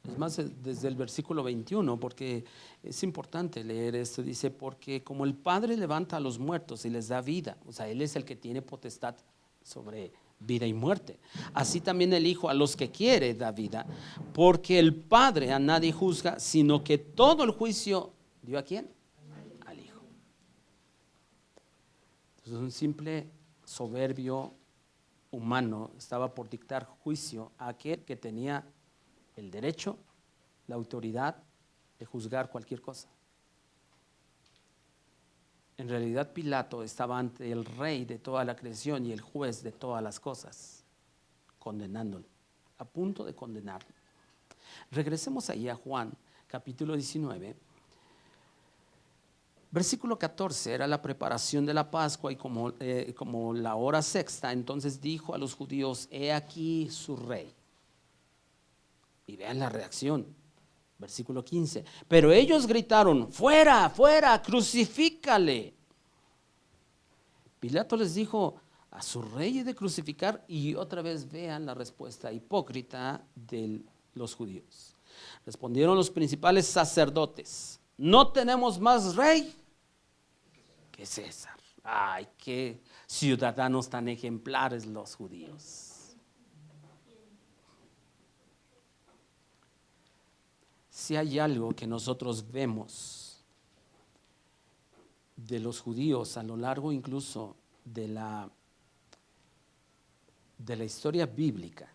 Es más, desde el versículo 21, porque es importante leer esto. Dice, porque como el Padre levanta a los muertos y les da vida, o sea, Él es el que tiene potestad sobre vida y muerte. Así también el Hijo a los que quiere da vida, porque el Padre a nadie juzga, sino que todo el juicio dio ¿a quién? Al Hijo. Entonces un simple soberbio humano estaba por dictar juicio a aquel que tenía el derecho, la autoridad de juzgar cualquier cosa. En realidad Pilato estaba ante el rey de toda la creación y el juez de todas las cosas, condenándolo, a punto de condenarlo. Regresemos ahí a Juan, capítulo 19. Versículo 14, era la preparación de la Pascua y como la hora sexta, entonces dijo a los judíos, he aquí su rey. Y vean la reacción, versículo 15, pero ellos gritaron, fuera, fuera, crucifícale. Pilato les dijo, a su rey he de crucificar, y otra vez vean la respuesta hipócrita de los judíos. Respondieron los principales sacerdotes, no tenemos más rey que César. Ay, qué ciudadanos tan ejemplares los judíos. Si hay algo que nosotros vemos de los judíos a lo largo incluso de la historia bíblica,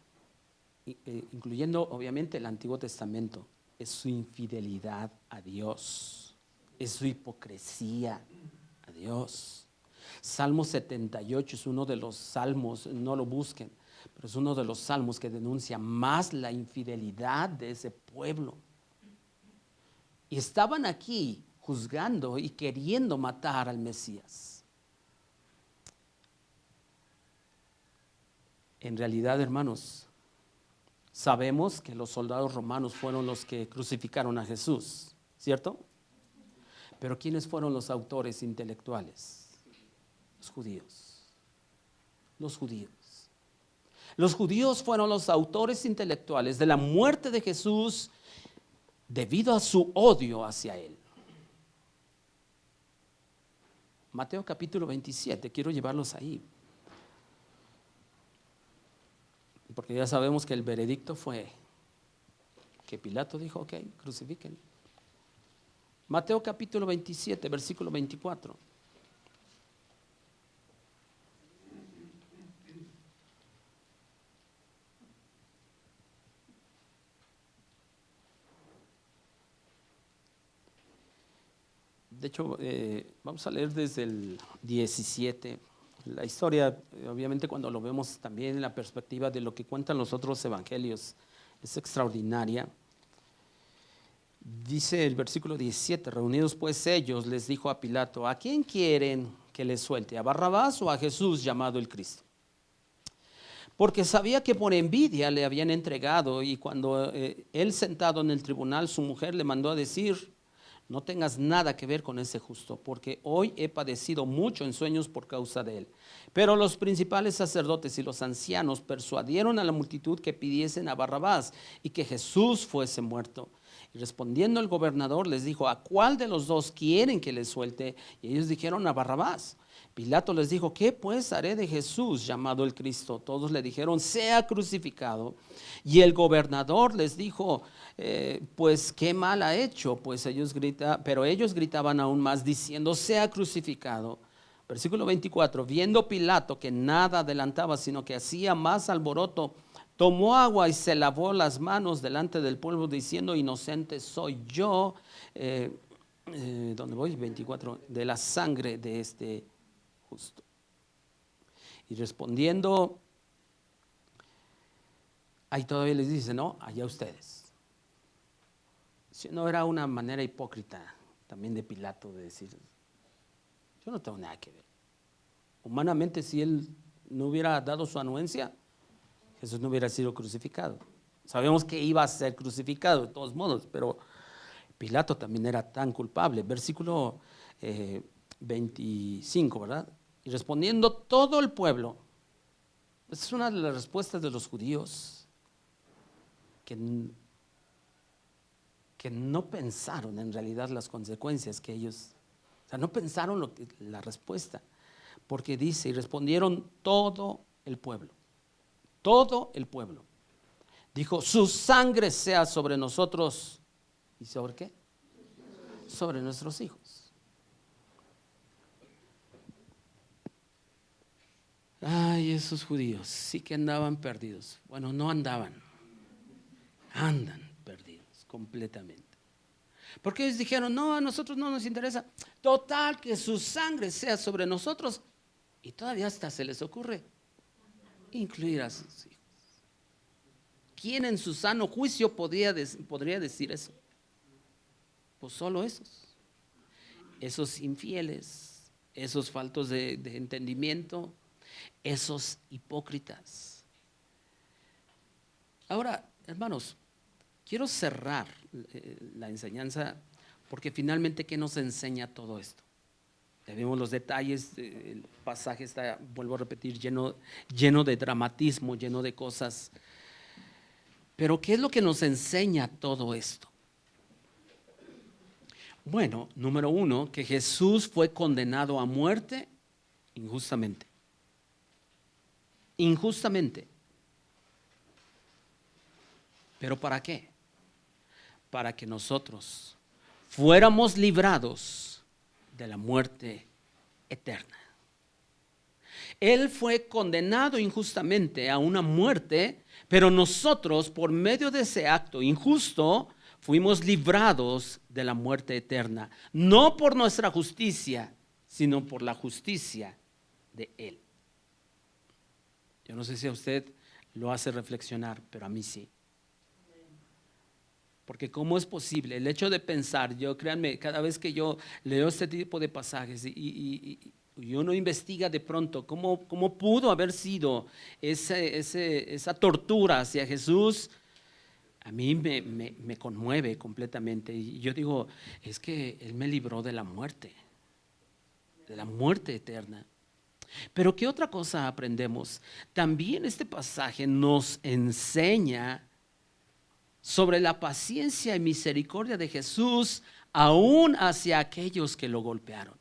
incluyendo obviamente el Antiguo Testamento, es su infidelidad a Dios, es su hipocresía a Dios. Salmo 78 es uno de los salmos, no lo busquen, pero es uno de los salmos que denuncia más la infidelidad de ese pueblo. Y estaban aquí juzgando y queriendo matar al Mesías. En realidad, hermanos, sabemos que los soldados romanos fueron los que crucificaron a Jesús, ¿cierto? Pero ¿quiénes fueron los autores intelectuales? Los judíos. Los judíos. Los judíos fueron los autores intelectuales de la muerte de Jesús debido a su odio hacia él. Mateo capítulo 27, quiero llevarlos ahí. Porque ya sabemos que el veredicto fue que Pilato dijo, ok, crucifíquenlo. Mateo capítulo 27, versículo 24. De hecho, vamos a leer desde el 17. La historia, obviamente, cuando lo vemos también en la perspectiva de lo que cuentan los otros evangelios, es extraordinaria. Dice el versículo 17, reunidos pues ellos, les dijo a Pilato, ¿a quién quieren que les suelte? ¿A Barrabás o a Jesús llamado el Cristo? Porque sabía que por envidia le habían entregado, y cuando él sentado en el tribunal, su mujer le mandó a decir, no tengas nada que ver con ese justo, porque hoy he padecido mucho en sueños por causa de él. Pero los principales sacerdotes y los ancianos persuadieron a la multitud que pidiesen a Barrabás y que Jesús fuese muerto. Y respondiendo el gobernador les dijo, ¿a cuál de los dos quieren que les suelte? Y ellos dijeron, a Barrabás. Pilato les dijo, ¿qué pues haré de Jesús llamado el Cristo? Todos le dijeron, sea crucificado. Y el gobernador les dijo, pues qué mal ha hecho. Pues pero ellos gritaban aún más diciendo, sea crucificado. Versículo 24, viendo Pilato que nada adelantaba, sino que hacía más alboroto, tomó agua y se lavó las manos delante del pueblo diciendo, inocente soy yo, ¿dónde voy? 24, de la sangre de este justo. Y respondiendo, ahí todavía les dice, no, allá ustedes. Si no era una manera hipócrita también de Pilato de decir, yo no tengo nada que ver. Humanamente, si él no hubiera dado su anuencia, Jesús no hubiera sido crucificado. Sabemos que iba a ser crucificado de todos modos, pero Pilato también era tan culpable. Versículo 25, ¿verdad? Y respondiendo todo el pueblo, esta es una de las respuestas de los judíos que no pensaron en realidad las consecuencias que ellos, o sea, no pensaron la respuesta, porque dice, y respondieron todo el pueblo. Todo el pueblo. Dijo, su sangre sea sobre nosotros. ¿Y sobre qué? Sobre nuestros hijos. Ay, esos judíos sí que andaban perdidos. Bueno, no andaban. Andan perdidos completamente. Porque ellos dijeron, no, a nosotros no nos interesa. Total, que su sangre sea sobre nosotros. Y todavía hasta se les ocurre incluir a sus hijos. ¿Quién en su sano juicio podría decir eso? Pues solo esos infieles, esos faltos de entendimiento, esos hipócritas. Ahora, hermanos, quiero cerrar la enseñanza porque finalmente, ¿qué nos enseña todo esto? Ya vimos los detalles, el pasaje está, vuelvo a repetir, lleno de dramatismo, lleno de cosas. Pero ¿qué es lo que nos enseña todo esto? Bueno, número uno, que Jesús fue condenado a muerte injustamente. Injustamente. ¿Pero para qué? Para que nosotros fuéramos librados de la muerte eterna. Él fue condenado injustamente a una muerte, pero nosotros, por medio de ese acto injusto, fuimos librados de la muerte eterna. No por nuestra justicia, sino por la justicia de Él. Yo no sé si a usted lo hace reflexionar, pero a mí sí. Porque ¿cómo es posible? El hecho de pensar, créanme, cada vez que yo leo este tipo de pasajes y uno investiga de pronto cómo pudo haber sido esa tortura hacia Jesús, a mí me conmueve completamente. Y yo digo, es que Él me libró de la muerte eterna. Pero ¿qué otra cosa aprendemos? También este pasaje nos enseña sobre la paciencia y misericordia de Jesús aún hacia aquellos que lo golpearon,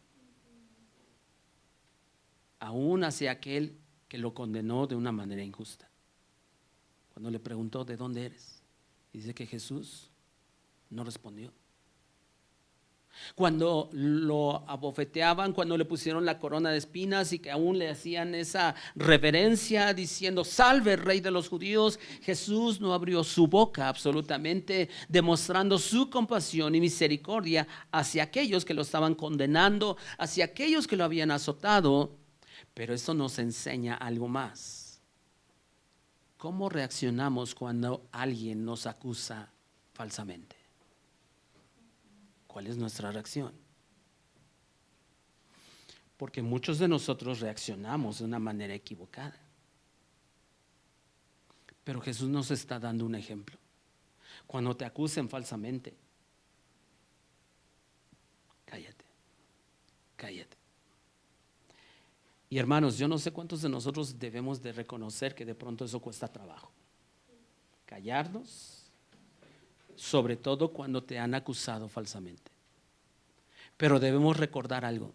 aún hacia aquel que lo condenó de una manera injusta. Cuando le preguntó, ¿de dónde eres? Dice que Jesús no respondió. Cuando lo abofeteaban, cuando le pusieron la corona de espinas y que aún le hacían esa reverencia diciendo, salve Rey de los judíos, Jesús no abrió su boca absolutamente, demostrando su compasión y misericordia hacia aquellos que lo estaban condenando, hacia aquellos que lo habían azotado. Pero esto nos enseña algo más. ¿Cómo reaccionamos cuando alguien nos acusa falsamente? ¿Cuál es nuestra reacción? Porque muchos de nosotros reaccionamos de una manera equivocada. Pero Jesús nos está dando un ejemplo. Cuando te acusen falsamente, cállate, cállate. Y hermanos, yo no sé cuántos de nosotros debemos de reconocer que de pronto eso cuesta trabajo. Callarnos, sobre todo cuando te han acusado falsamente. Pero debemos recordar algo,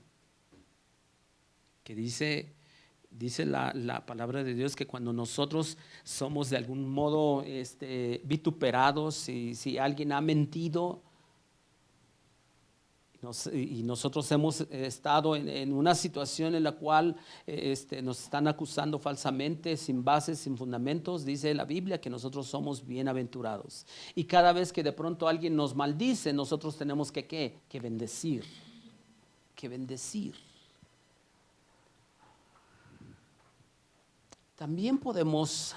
que dice la palabra de Dios, que cuando nosotros somos de algún modo vituperados, si alguien ha mentido, y nosotros hemos estado en una situación en la cual nos están acusando falsamente, sin bases, sin fundamentos, dice la Biblia que nosotros somos bienaventurados. Y cada vez que de pronto alguien nos maldice, nosotros tenemos que bendecir, que bendecir. También podemos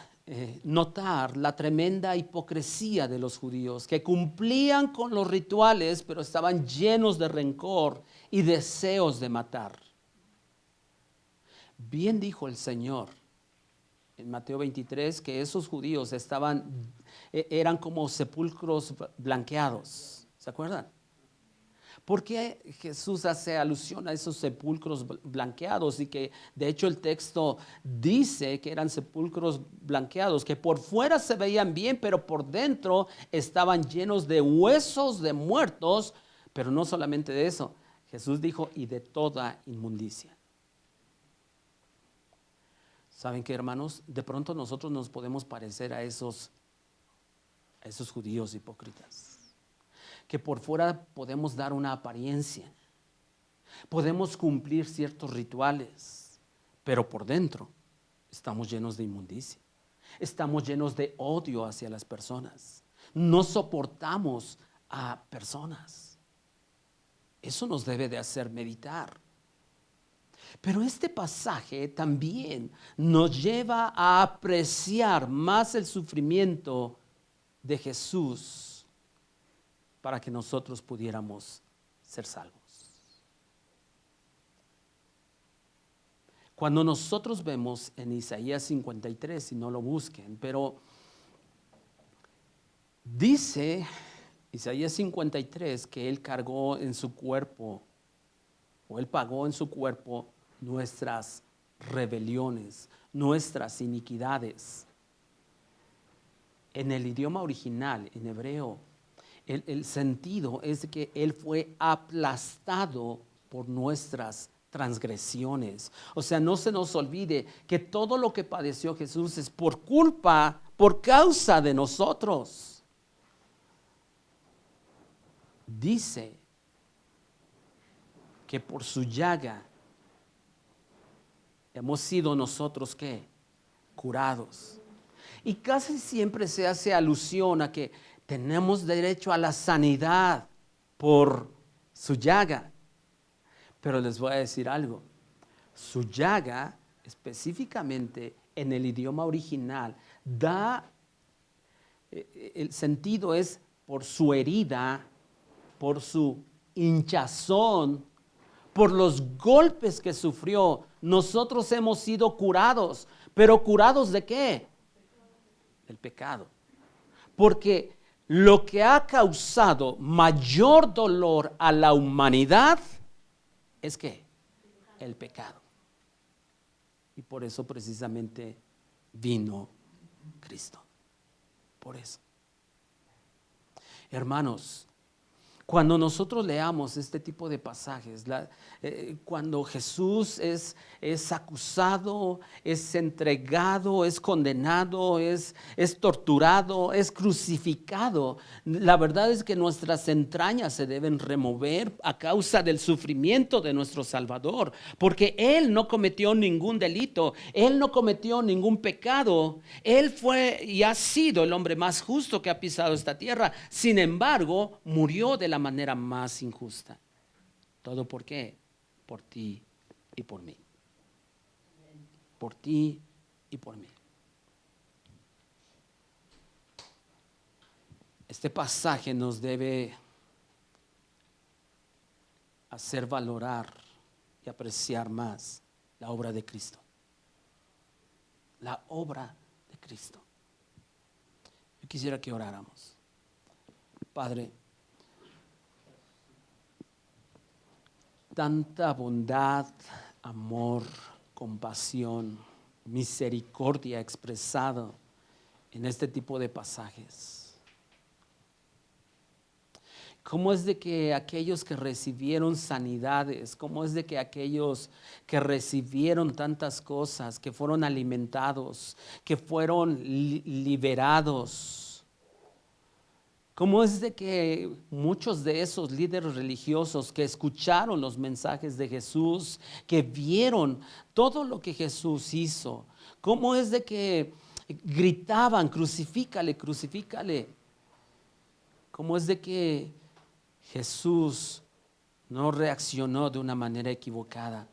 notar la tremenda hipocresía de los judíos, que cumplían con los rituales, pero estaban llenos de rencor y deseos de matar. Bien dijo el Señor en Mateo 23 que esos judíos eran como sepulcros blanqueados. ¿Se acuerdan? ¿Por qué Jesús hace alusión a esos sepulcros blanqueados? Y que de hecho el texto dice que eran sepulcros blanqueados, que por fuera se veían bien, pero por dentro estaban llenos de huesos de muertos. Pero no solamente de eso, Jesús dijo, y de toda inmundicia. ¿Saben qué, hermanos? De pronto nosotros nos podemos parecer a esos judíos hipócritas, que por fuera podemos dar una apariencia, podemos cumplir ciertos rituales, pero por dentro estamos llenos de inmundicia, estamos llenos de odio hacia las personas, no soportamos a personas. Eso nos debe de hacer meditar. Pero este pasaje también nos lleva a apreciar más el sufrimiento de Jesús para que nosotros pudiéramos ser salvos. Cuando nosotros vemos en Isaías 53, si no lo busquen, pero dice Isaías 53 que Él cargó en su cuerpo, o Él pagó en su cuerpo nuestras rebeliones, nuestras iniquidades. En el idioma original, en hebreo, el sentido es que Él fue aplastado por nuestras transgresiones. O sea, no se nos olvide que todo lo que padeció Jesús es por culpa, por causa de nosotros. Dice que por su llaga hemos sido nosotros, ¿qué? Curados. Y casi siempre se hace alusión a que tenemos derecho a la sanidad por su llaga. Pero les voy a decir algo. Su llaga, específicamente en el idioma original, el sentido es por su herida, por su hinchazón, por los golpes que sufrió. Nosotros hemos sido curados. ¿Pero curados de qué? Del pecado. Porque lo que ha causado mayor dolor a la humanidad es ¿qué? El pecado. Y por eso precisamente vino Cristo. Por eso. Hermanos, cuando nosotros leamos este tipo de pasajes, cuando Jesús es acusado, es entregado, es condenado, es torturado, es crucificado, la verdad es que nuestras entrañas se deben remover a causa del sufrimiento de nuestro Salvador, porque Él no cometió ningún delito, Él no cometió ningún pecado, Él fue y ha sido el hombre más justo que ha pisado esta tierra. Sin embargo, murió de la manera más injusta. ¿Todo por qué? Por ti y por mí. Por ti y por mí. Este pasaje nos debe hacer valorar y apreciar más la obra de Cristo. La obra de Cristo. Yo quisiera que oráramos. Padre, tanta bondad, amor, compasión, misericordia expresado en este tipo de pasajes. ¿Cómo es de que aquellos que recibieron sanidades, cómo es de que aquellos que recibieron tantas cosas, que fueron alimentados, que fueron liberados, cómo es de que muchos de esos líderes religiosos que escucharon los mensajes de Jesús, que vieron todo lo que Jesús hizo, cómo es de que gritaban, crucifícale, crucifícale, cómo es de que Jesús no reaccionó de una manera equivocada?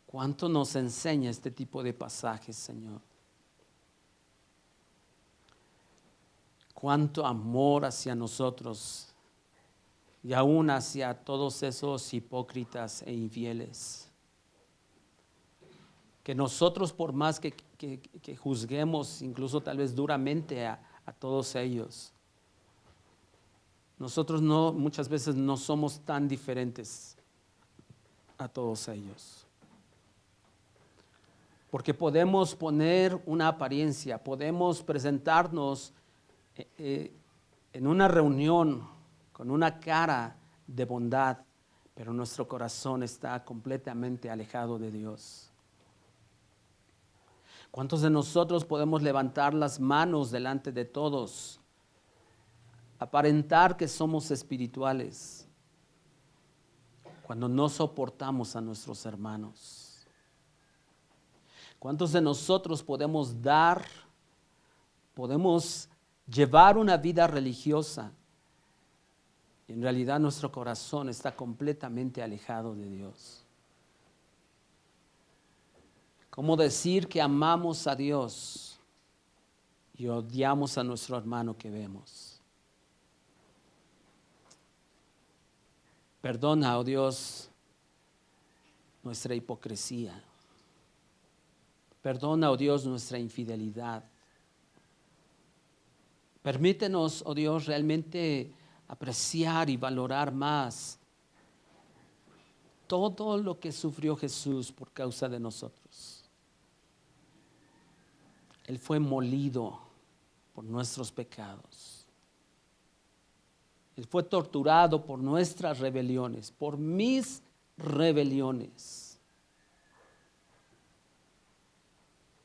¿Cuánto nos enseña este tipo de pasajes, Señor? Cuánto amor hacia nosotros y aún hacia todos esos hipócritas e infieles. Que nosotros, por más que juzguemos, incluso tal vez duramente a todos ellos, nosotros muchas veces no somos tan diferentes a todos ellos. Porque podemos poner una apariencia, podemos presentarnos en una reunión con una cara de bondad, pero nuestro corazón está completamente alejado de Dios. ¿Cuántos de nosotros podemos levantar las manos delante de todos, aparentar que somos espirituales, cuando no soportamos a nuestros hermanos? ¿Cuántos de nosotros podemos llevar una vida religiosa, Y en realidad nuestro corazón está completamente alejado de Dios. ¿Cómo decir que amamos a Dios y odiamos a nuestro hermano que vemos? Perdona, oh Dios, nuestra hipocresía. Perdona, oh Dios, nuestra infidelidad. Permítenos, oh Dios, realmente apreciar y valorar más todo lo que sufrió Jesús por causa de nosotros. Él fue molido por nuestros pecados. Él fue torturado por nuestras rebeliones, por mis rebeliones.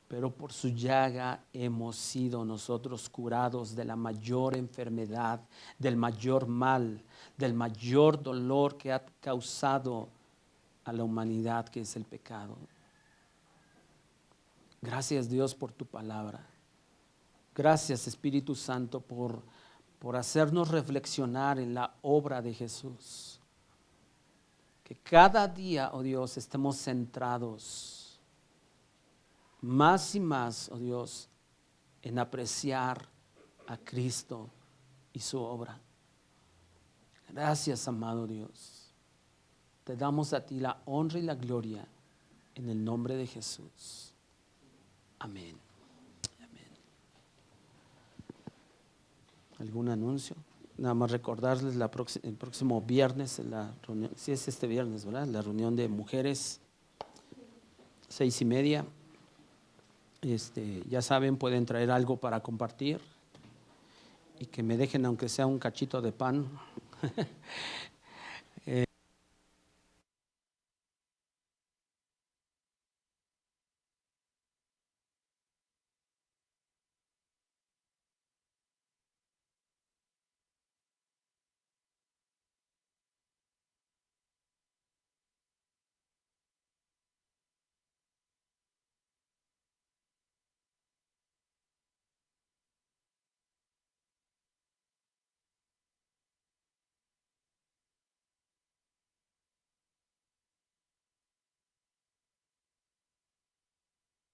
Pero por su llaga hemos sido nosotros curados de la mayor enfermedad, del mayor mal, del mayor dolor que ha causado a la humanidad, que es el pecado. Gracias, Dios, por tu palabra. Gracias, Espíritu Santo, por hacernos reflexionar en la obra de Jesús. Que cada día, oh Dios, estemos centrados más y más, oh Dios, en apreciar a Cristo y su obra. Gracias, amado Dios. Te damos a ti la honra y la gloria en el nombre de Jesús. Amén. Amén. ¿Algún anuncio? Nada más recordarles el próximo viernes, la reunión, sí es este viernes, ¿verdad? La reunión de mujeres, 6:30. Ya saben, pueden traer algo para compartir y que me dejen aunque sea un cachito de pan.